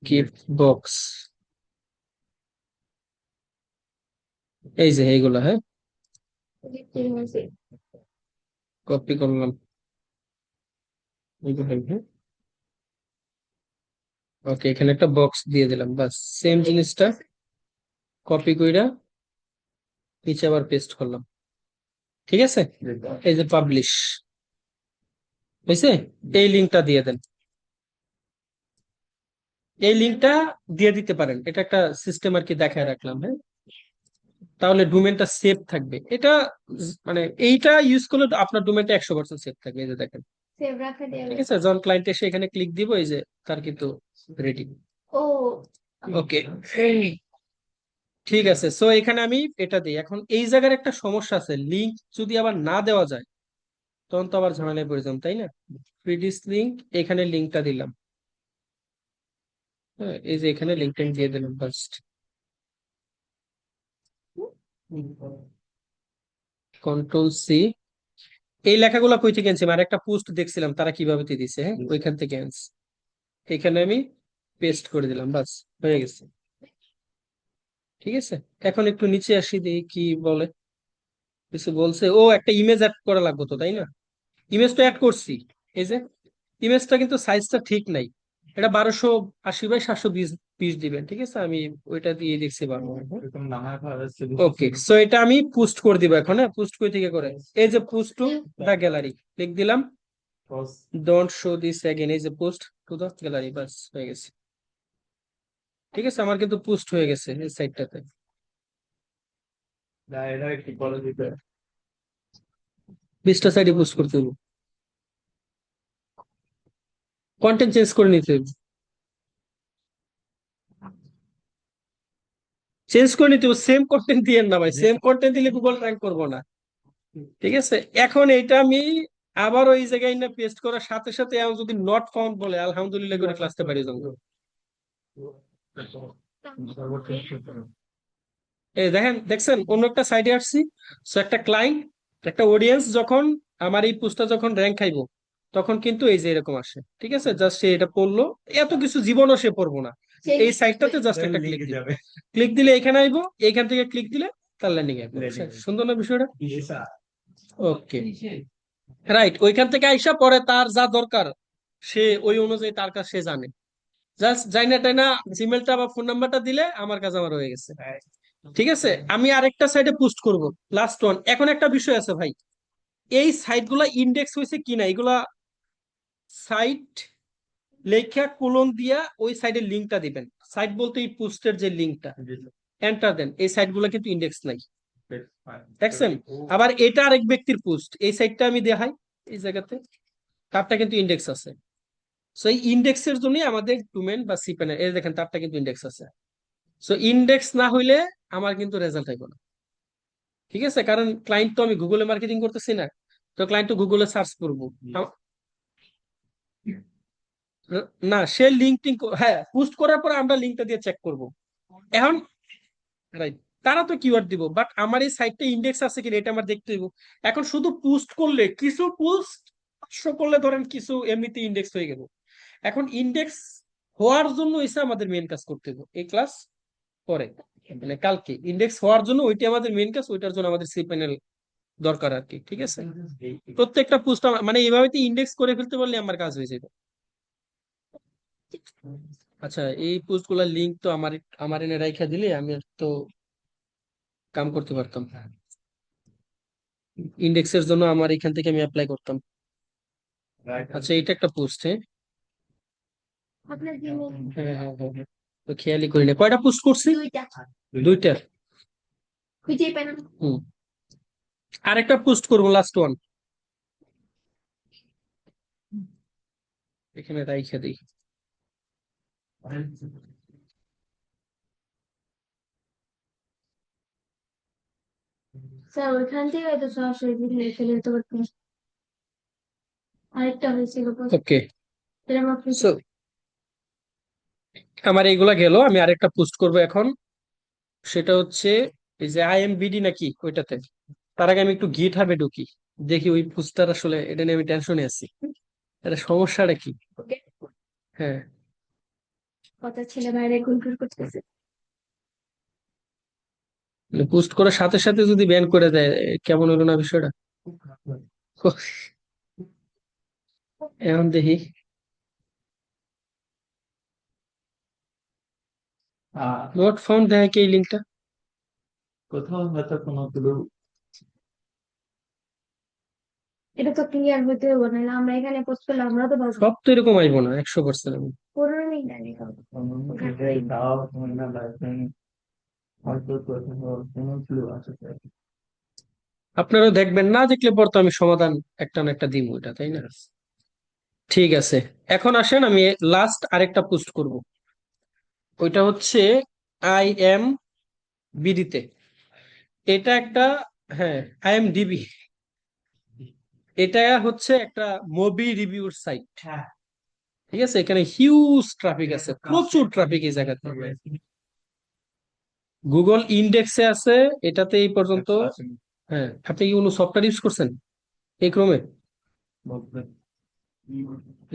গিফট বক্স, এই যে এইগুলা, হ্যাঁ, গিফট ইমোজি কপি করলাম এইগুলাই, হ্যাঁ। ওকে, এখানে একটা বক্স দিয়ে দিলাম, বাস সেম জিনিসটা কপি কইরা নিচে আবার পেস্ট করলাম, ঠিক আছে। এই যে পাবলিশ হয়েছে, এই লিঙ্কটা দিয়ে দেন, এই লিঙ্কটা দিয়ে দিতে পারেন, এটা একটা সিস্টেম আর কি দেখায় রাখলাম, হ্যাঁ। তাহলে ডোমেনটা সেভ থাকবে, এটা মানে এইটা ইউজ করলে আপনার ডোমেনটা 100% সেভ থাকবে, এই যে দেখেন, সেভ রাখা ঠিক দেবে। আছে। যখন ক্লায়েন্ট এসে এখানে ক্লিক দিব, এই যে তার কিন্তু রেডি। ও ওকে, ঠিক আছে। সো এখানে আমি এটা দিই। এখন এই জায়গার একটা সমস্যা আছে, লিঙ্ক যদি আবার না দেওয়া যায় তখন তো আবার ঝামেলায় পড়ে যাম, তাই না? প্রিডিস লিঙ্ক, এখানে লিঙ্কটা দিলাম, হ্যাঁ, এই যে এখানে লিঙ্কটা দিয়ে দিলাম ফার্স্ট, কন্ট্রোল সি। এই লেখাগুলো কই থেকে আনছি, আর একটা পোস্ট দেখছিলাম তারা কিভাবে দিয়ে দিছে, হ্যাঁ, ওইখান থেকে আনছি। এখানে আমি পেস্ট করে দিলাম, বাস হয়ে গেছে, ঠিক আছে। এখন একটু নিচে আসি, দেখি কি বলে, কিছু বলছে। ও, একটা ইমেজ অ্যাড করা লাগবে তো, তাই না? ইমেজ তো অ্যাড করছি, এই যে ইমেজটা কিন্তু সাইজটা ঠিক নাই, এটা 1280 বাই 720 পিস দিবেন, ঠিক আছে। আমি ওইটা দিয়ে দেখছি পারবো। ওকে, সো এটা আমি পোস্ট করে দিব এখন, হ্যাঁ। পোস্ট কই থেকে করে, এই যে পোস্ট টু দা গ্যালারি, লিখ দিলাম, ডোন্ট শো দিস অ্যাগেন, এই যে পোস্ট টু দা গ্যালারি, বাস হয়ে গেছে, ঠিক আছে। আমার কিন্তু পোস্ট হয়ে গেছে এই সাইটটাতে। 20টা সাইডে পোস্ট করতে হবে, কন্টেন্ট চেঞ্জ করে নিতে হবে, চেঞ্জ করে নিতে হবে, সেম কন্টেন্ট দিয়ে না ভাই, সেম কন্টেন্ট দিলে গুগল র্যাঙ্ক করবো না, ঠিক আছে। এখন এইটা আমি আবার ওই জায়গায় না পেস্ট করার সাথে সাথে আমি যদি নট ফাউন্ড বলে আলহামদুলিল্লাহ করে ক্লাসতে পারি যাবো। এই দেখেন, দেখছেন অন্য একটা সাইডে আসছি। সো একটা ক্লায়েন্ট, একটা অডিয়েন্স যখন আমার এই পোস্টটা যখন র্যাঙ্ক খাইবো তখন কিন্তু এই যে এরকম আসে, ঠিক আছে। জাস্ট সে এটা পড়লো, এত কিছু জীবনও সে পড়বো না, এই সাইটটাতে জাস্ট একটা ক্লিক দিবে, ক্লিক দিলে এখানে আইবো, এইখান থেকে ক্লিক দিলে তার ল্যান্ডিং আইবো। সুন্দর না বিষয়টা? ওকে, রাইট। ওইখান থেকে আইসা পরে তার যা দরকার সে ওই অনুযায়ী তার কাছে সে জানে, জাস্ট যাই না তাই না জিমেলটা বা ফোন নাম্বারটা দিলে আমার কাজ আমার হয়ে গেছে, ঠিক আছে। আমি আরেকটা সাইডে পোস্ট করব, লাস্ট ওয়ান। এখন একটা বিষয় আছে ভাই, এই সাইট গুলা ইন্ডেক্স হয়েছে কিনা, এগুলা সাইট লেখা কোলন দিয়া ওই সাইডের লিঙ্কটা দিবেন, সাইট বলতে এই পোস্টের যে লিঙ্কটা, এন্টার দেন। এই সাইট গুলা কিন্তু ইন্ডেক্স নাই, দেখছেন। আবার এটা আরেক ব্যক্তির পোস্ট, এই সাইটটা আমি দেখাই, এই জায়গাতে তারটা কিন্তু ইন্ডেক্স আছে। সো এই ইন্ডেক্সের জন্য আমাদের ডোমেন বা সিপেনের, এই দেখেন তারটা কিন্তু ইন্ডেক্স আছে। সো ইন্ডেক্স না হইলে আমার কিন্তু রেজাল্ট আইব না, ঠিক আছে। কারণ ক্লায়েন্ট তো আমি গুগলে মার্কেটিং করতেছি না, তো ক্লায়েন্ট তো গুগলে সার্চ করবো না, সে লিঙ্ক টিঙ্ক, হ্যাঁ, পোস্ট করার পর আমরা লিঙ্কটা দিয়ে চেক করব। এখন রাইট, তারা তো কিওয়ার্ড দিব, বাট আমার এই সাইটটা ইন্ডেক্স আছে কিনা এটা আমার দেখতে হইব। এখন শুধু পোস্ট করলে, কিছু পোস্ট শো করলে ধরেন কিছু এমনিতে ইন্ডেক্স হয়ে গেল। এখন ইন্ডেক্স হওয়ার জন্য এসে আমাদের মেন কাজ করতে হবে, এই ক্লাস পরে, মানে কালকে ইন্ডেক্স হওয়ার জন্য ওইটা আমাদের মেইন কাজ, ওইটার জন্য আমাদের cPanel দরকার আর কি, ঠিক আছে? প্রত্যেকটা পোস্ট মানে এইভাবে ইন্ডেক্স করে ফেলতে পারলে আমার কাজ হয়ে যাবে। আচ্ছা, এই পোস্ট গুলার লিঙ্ক তো আমার এনে রাইখা দিলে আমি তো কাম করতে পারতাম। ইন্ডেক্সের জন্য আমার এখান থেকে আমি অ্যাপ্লাই করতাম। আচ্ছা, এটা একটা পোস্ট, হ্যাঁ আপনার জিমেল হ্যাঁ হ্যাঁ হ্যাঁ হ্যাঁ। তো খেয়ালই করি না কয়টা পোস্ট করছি, দুইটা দুইটা। খুঁজেই পেলাম। হুম, আরেকটা পোস্ট করবো, লাস্ট ওয়ান, এখানে রাইখা দিই। স্যার ওইখান থেকে তো সরাসরি ভিডিও ফেলে দিতে পারতাম। আরেকটা হয়েছিল post, ওকে, এরকম আপনি সো আমার এইগুলা গেল, আমি আরেকটা পোস্ট করব এখন। সেটা হচ্ছে এই যে IMBD নাকি ওইটাতে। তার আগে আমি একটু গিট হাবে ঢুকি, দেখি ওই পোস্টার আসলে, এটা নিয়ে আমি টেনশনে আছি, এটা সমস্যাটা কি। হ্যাঁ, কথা ছেলে বাইরে গুনগুন করতেছে। পোস্ট করার সাথে সাথে যদি ব্যান করে দেয়, কেমন হলো না বিষয়টা। এখন দেখি, নট ফাউন্ড দেখে কি এই লিঙ্কটা। কোথাও হয়তো কোনো ক্লু। এটা তো ক্লিয়ার হতে হবে না, আমরা এখানে পোস্ট করলে আমরা তো পাবো। সব তো এরকম আইবো না 100%। 15 মিনিট আগে হবে। দাও তুমি না লাইসেন্স হয়তো কোথাও কোনো ক্লু আছে। আপনারাও দেখবেন, না দেখলে পর তো আমি সমাধান একটা না একটা দিব এটা, তাই না? ঠিক আছে, এখন আসেন আমি লাস্ট আরেকটা পোস্ট করব। ওইটা হচ্ছে IMBD-তে। এটা একটা, হ্যাঁ, IMDb, এটা হচ্ছে একটা মুভি রিভিউর সাইট। ঠিক আছে, এখানে হিউজ ট্রাফিক আছে, প্রচুর ট্রাফিক এই জায়গাতে। গুগল ইন্ডেক্সে আছে এটাতে এই পর্যন্ত। হ্যাঁ, আপনি কি কোনো সফটওয়্যার ইউজ করছেন এই ক্রমে?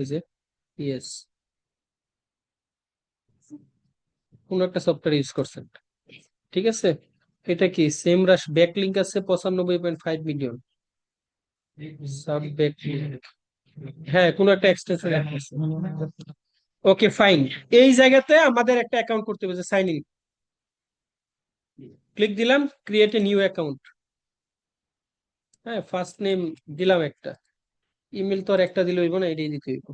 এই যে ইয়েস, কোন একটা সফটওয়্যার ইউজ করছেন, ঠিক আছে? এটা কি সেম রাশ ব্যাকলিংক আছে 95.5 মিলিয়ন সাব ব্যাকলিংক। হ্যাঁ, কোন একটা এক্সটেনশন আছে। ওকে ফাইন, এই জায়গাতে আমাদের একটা অ্যাকাউন্ট করতে হবে, সাইন ইন। ক্লিক দিলাম, ক্রিয়েট এ নিউ অ্যাকাউন্ট। হ্যাঁ, ফার্স্ট নেম দিলাম একটা, ইমেল তো আর একটা দিলে হইব না, এটাই দিতে হইব।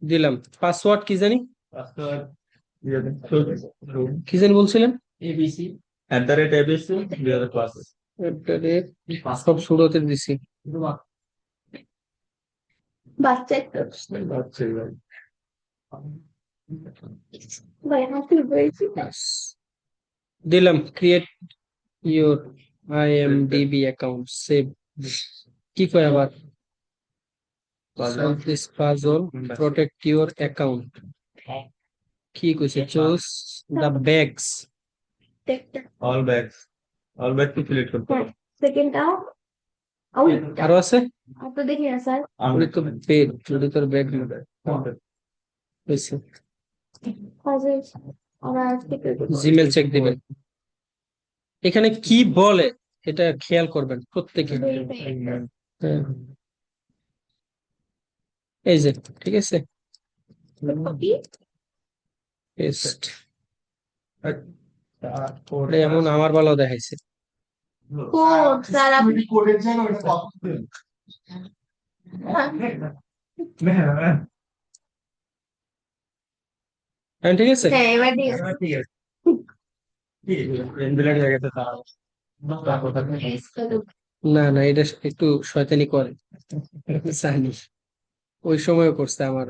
দিলাম, পাসওয়ার্ড কি জানি, কি জানি বলছিলেন? ABC @ABC class. সব শুরুতে দিছি। বাচ্চা একটা আচ্ছা ভাই। ভাই হাসি পেয়েছি। দিলাম create your IMDb account, save. কি কয় আবার, solve this puzzle, protect your account। কি কইছে, choose the bags. All bags কি সিলেক্ট করতে হবে? সেকেন্ডটা আরো আছে, আপনি দেখি না স্যার। ওই তো বেগ, যদি তোর ব্যাগ হয়েছে। কাজে আমরা টিকে জিমেল চেক দিবেন, এখানে কি বলে এটা খেয়াল করবেন প্রত্যেকে। হ্যাঁ, এই যে, ঠিক আছে, কপি পেস্ট। এমন আমার ভালো দেখাইছে। কোড স্যার আপনি কোডের জায়গায় ওটা কপি দেন। হ্যাঁ, ঠিক আছে। হ্যাঁ এবার দিয়ে ঠিক আছে। এনভেলার জায়গাতে তার না না, এটা একটু শয়তানি করে, জানি, ওই সময়ও করছে আমার।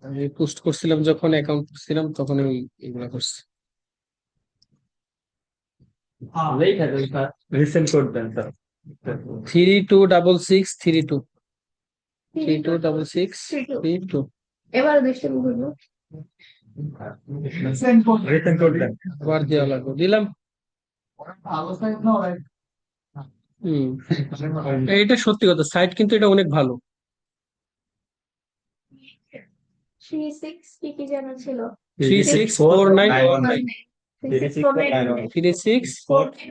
আমি পোস্ট করছিলাম যখন, অ্যাকাউন্ট করছিলাম তখন ওই এগুলা করছে। রিসেন্ট কোড দেন স্যার। 326632 326632। এবার দেখতে বলবো সেন্ড কোড রিসেন্ট কোড দেন। আবার দেওয়া লাগবে, দিলাম। ভালো সাইট না ওরা হম, এটা সত্যি কথা, সাইট কিন্তু এটা অনেক ভালো। 36 কি কি যেন ছিল 364919 36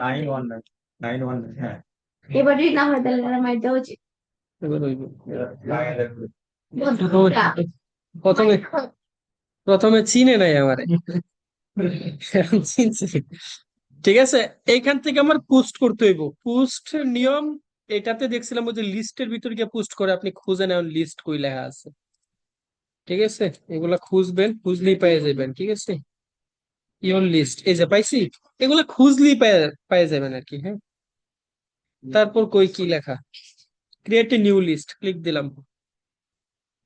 919 হ্যাঁ এবারই না হয় তাহলে আর মাইর দেওয়া উচিত এবার হইব। লাগাই দেখবে বন্ধুরা, প্রথমে প্রথমে চিনে নাই আমারে, এখন চিনছে। ঠিক আছে, এইখান থেকে আমার পোস্ট করতে হইব। পোস্ট নিয়ম এটাতে দেখছিলাম ওই যে লিস্টের ভিতর গিয়ে পোস্ট করে, আপনি খুঁজে নেন লিস্ট কই লেখা আছে। ঠিক আছে, এগুলা খুঁজবেন, খুঁজলেই পেয়ে যাবেন। ঠিক আছে, ইওর লিস্ট এই যে পাইছি, এগুলা খুঁজলেই পেয়ে যাবেন আর কি। হ্যাঁ, তারপর কই কি লেখা, create a new list, click দিলাম।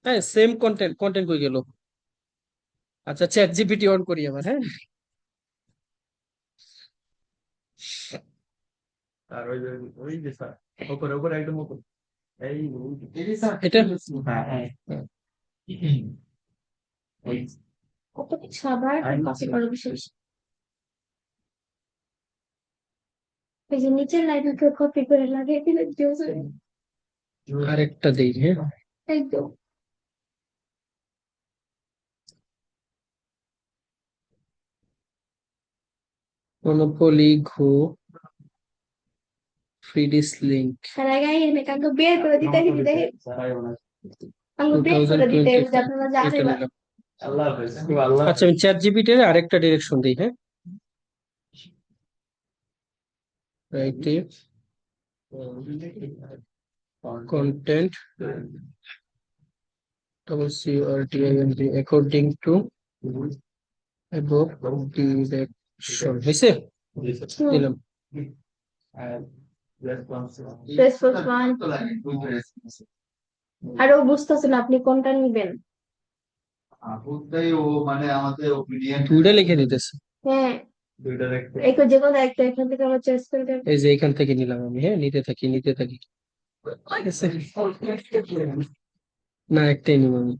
হ্যাঁ, সেম কন্টেন্ট, কন্টেন্ট কই গেল? আচ্ছা, চ্যাট জিপিটি অন করি আবার। হ্যাঁ, আর ওই যে স্যার উপরে উপরে একদম উপরে এই এই স্যার এটা হ্যাঁ হ্যাঁ। ওই কত কিছু আবার কপি করা বিশেষ এই যে নিচের লাইনকে কপি করে লাগিয়ে দিলে জোসে আরেকটা দেই। হ্যাঁ, একদম মনোপলি ঘো ফ্রিডিস লিঙ্ক তার আগে এনে কাকে বের করে দিতে দিতে কাকে বের করে দিতে 2025 আপনারা এটা জানেন না নিলাম। আল্লাহ হাফেজ আল্লাহ আচ্ছা, আমি চ্যাট জিপিটি এর আরেকটা ডিরেকশন দিই। হ্যাঁ, রাইটিভ content WCRTINT according to above direction হয়েছে, দিলাম। রেসপন্স ওয়ান আর ও বুঝতেছে না আপনি কোনটা নিবেন। আপুটাই ও মানে আমাদের ওপিনিয়ন দুইটা লিখে দিতেছে। হ্যাঁ, দুইটা দেখতে এই যে কোনো একটা এখান থেকে আমরা চয়েস করে দেব। এই যে এখান থেকে নিলাম আমি। হ্যাঁ, নিতে থাকি নিতে থাকি। ঠিক আছে, না একটাই নিব আমি।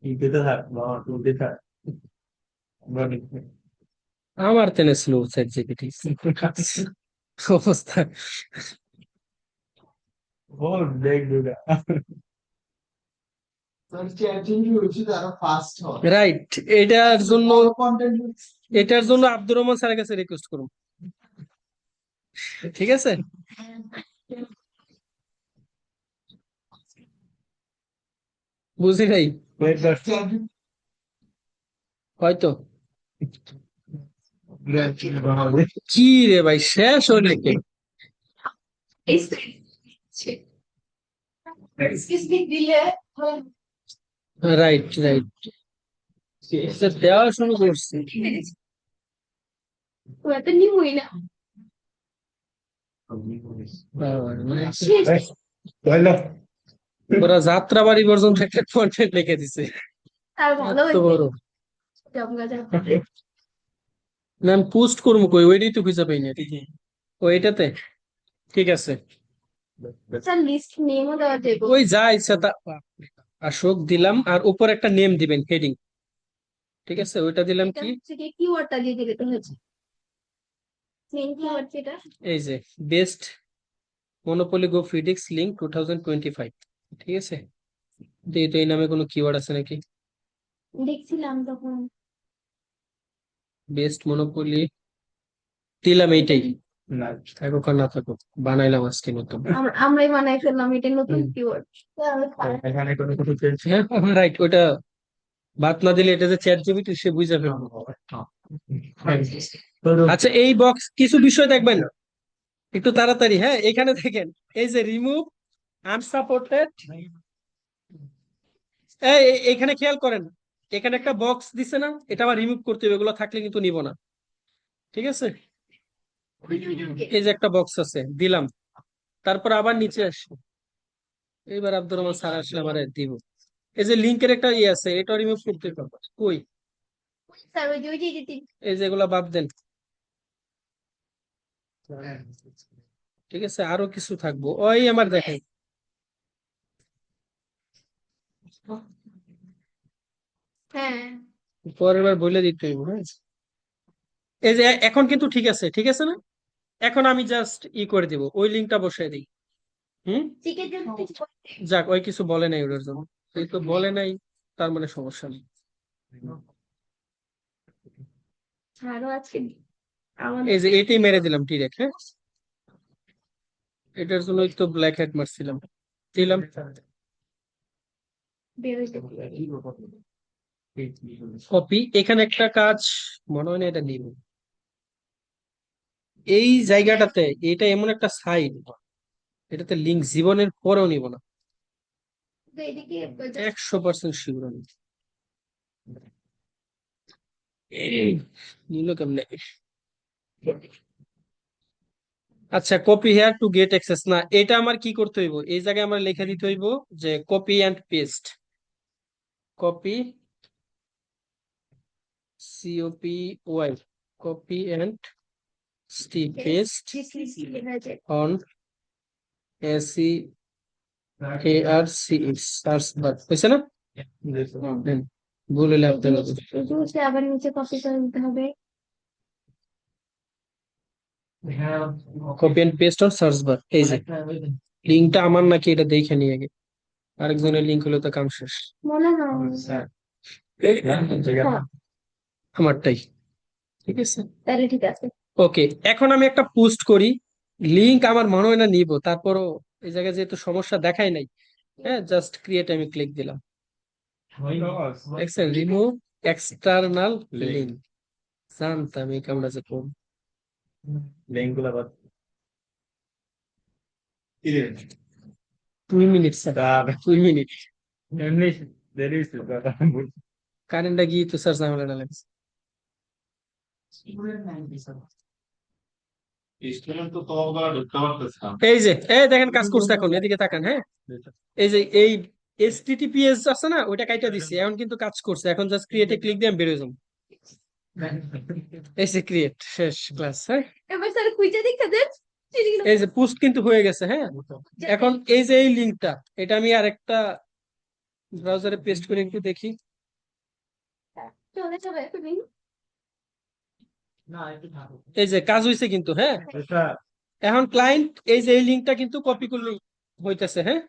ইনতে থাক বাবা তুলতে থাক আমরা দেখতে আমার তেনে স্লো চ্যাট জিপিটি অবস্থা। বল দেখ দুইটা চ্যাটিং উচিত আরো ফাস্ট হয় রাইট, এটার জন্য কন্টেন্ট আব্দুর রহমান স্যারের কাছে রিকোয়েস্ট করুন। ঠিক আছে, বুঝি নাই ওয়েট দ্যাট হয়তো। কি রে ভাই, শেষ হলে কে? এক্সকিউজ মি দিলে রাইট রাইট, দেওয়া শুরু করছি। ও এত নিউই না শেষ বললো ওরা যাত্রাবাড়ি পর্যন্ত একটা কন্টেন্ট লিখে দিছে। তার ভালো এত বড় জমগা না, আমি পোস্ট করবো কই, ওইটাই তো খুঁজে পাই না। ওইটাতে ঠিক আছে, স্যার লিস্ট নেমও দেওয়া যাবে ওই যা ইচ্ছা তা আসক দিলাম, আর উপর একটা নেম দিবেন, হেডিং। ঠিক আছে, ওইটা দিলাম এটা কি, হচ্ছে কি কিওয়ার্ডটা দিয়ে দিতে হয়েছে মেইন কিওয়ার্ড যেটা এই যে বেস্ট মনোপলি গো ফিডিক্স লিঙ্ক 2025। ঠিক আছে, তো এই নামে কোনো কিওয়ার্ড আছে নাকি? দেখছিলাম তখন বেস্ট মনোপলি দিলাম, এইটাই না থাকুক আর না থাকুক, বানাইলাম আজকে নতুন। আমরাই বানাই ফেললাম এটা নতুন কিওয়ার্ড এখানে কোনো কিছু চেঞ্জ হ্যাঁ, রাইট, ওইটা বাদ না দিলে এটা যে চ্যাট জিপিটি সে বুঝে ফেলবে। আচ্ছা, এই বক্স কিছু বিষয় দেখবেন একটু তাড়াতাড়ি। হ্যাঁ, এখানে দেখেন এই যে রিমুভ আনসাপোর্টেড, এখানে খেয়াল করেন, এখানে একটা বক্স দিছে না, এটা আবার রিমুভ করতে হবে, এগুলো থাকলে কিন্তু নিব না। ঠিক আছে, এই যে একটা বক্স আছে, দিলাম। তারপর আবার নিচে আসি, এইবার আব্দুর রহমান স্যার আসলে আমার দিব। এই যে লিঙ্কের একটা ইয়ে আছে, এটা রিমুভ করতে হবে। কই, স্যার ওই যে এই যে এগুলা বাদ দেন। ঠিক আছে, আরো কিছু থাকবো, ওই আমার দেখেন হ্যাঁ পরের বার বলে দিতে হইব। হ্যাঁ, এই যে এখন কিন্তু ঠিক আছে, ঠিক আছে না? এখন আমি জাস্ট করে দিব, ওই লিঙ্কটা বসাই দিই। হুম, চিকেন জন্য যাক, ওই কিছু বলে নাই ওটার জন্য, এই তো বলে নাই, তার মানে সমস্যা নেই। আরো আছে আমাদের এই যে এটাই মেরে দিলাম ডিরেক্ট, হ্যাঁ, এটার জন্যই তো ব্ল্যাক হ্যাট মারছিলাম, দিলাম বেরোইতে কপি। এখানে একটা কাজ মনে হয় না এটা নিব, এই জায়গাটাতে এটা এমন একটা সাইড, এটাতে লিঙ্ক জীবনের পরেও নিব না, তো এদিকে 100% শিওর আমি। নিল কেমনে? আচ্ছা, copy hair to get access, না এটা আমার কি করতে হইব, এই জায়গায় আমার লিখে দিতে হইব যে copy and paste, copy COPY, copy and paste on SEARCH search bar, হয়েছে না? দেন, ভুল হলে আপনার শুধু হচ্ছে আবার নিচে কপি করে দিতে হবে। Copy and paste on search bar. এই যে লিঙ্কটা আমার নাকি এটা দেখে নিয়ে আগে, আরেকজনের লিঙ্ক হলে তো কাম শেষ। মনে হয় হ্যাঁ, আমারটাই ঠিক আছে। তাহলে ঠিক আছে। ওকে, এখন আমি একটা পোস্ট করি, লিংক আমার মনে হয় না নিব, তারপরও এই জায়গায় যেহেতু সমস্যা দেখাই নাই, হ্যাঁ, জাস্ট ক্রিয়েট আমি ক্লিক দিলাম, দেখছেন, রিমুভ এক্সটার্নাল লিঙ্ক। জানতাম এই কামটা যে করব। লিঙ্ক গুলা বাদ 2 মিনিট স্যার, 2 মিনিট, এমনি দেরি হইছে দাদা। কারেন্টটা গিয়ে তো স্যার ঝামেলাটা লাগছে। স্টুডেন্ট তো তবলা ঢুকতে পারতেছে না। এই যে এই দেখেন কাজ করছে, এখন এদিকে তাকান, হ্যাঁ, এই যে এই HTTPS আছে না, ওইটা কাইটা দিচ্ছে, এখন কিন্তু কাজ করছে, এখন জাস্ট ক্রিয়েটে ক্লিক দিয়ে আমি বেরোয় যাবো। এই যে ক্রিয়েট, শেষ ক্লাস, হ্যাঁ। এবার স্যার খুঁজে দেখে দেন। এই যে পোস্ট কিন্তু হয়ে গেছে, হ্যাঁ। এখন এই যে এই লিঙ্কটা, এটা আমি আরেকটা ব্রাউজারে পেস্ট করে একটু দেখি। চলে যাবে তুমি। এই যে কাজ হয়েছে কিন্তু, হ্যাঁ। এটা এখন ক্লায়েন্ট এই যে এই লিঙ্কটা কিন্তু কপি করলে হইতেছে, হ্যাঁ।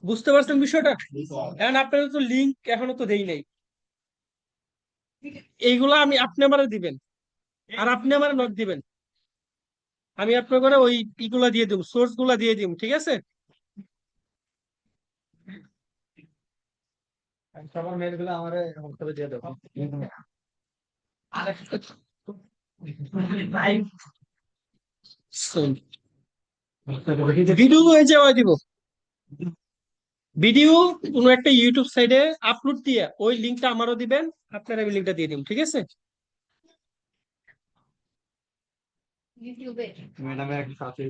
বুঝতে পারছেন বিষয়টা? এখন আপনাদের তো লিঙ্ক এখনো তো দেই নাই, এইগুলা আপনি আমারে দিবেন, আর আপনি আমারে নক দিবেন, আমি আপনার করে ওই ইগুলা দিয়ে দিব, সোর্স গুলা দিয়ে দিব, ঠিক আছে? সবার মেল গুলো আমারে হোয়াটসঅ্যাপে দিয়ে দাও। ভিডিও হয়ে যাওয়া দিব, ভিডিও কোনো একটা ইউটিউব সাইটে আপলোড দিয়ে ওই লিঙ্কটা আমারও দিবেন, আপনার আমি লিঙ্কটা দিয়ে দিব, ঠিক আছে? ইউটিউবে ম্যাডামের একটা সাথে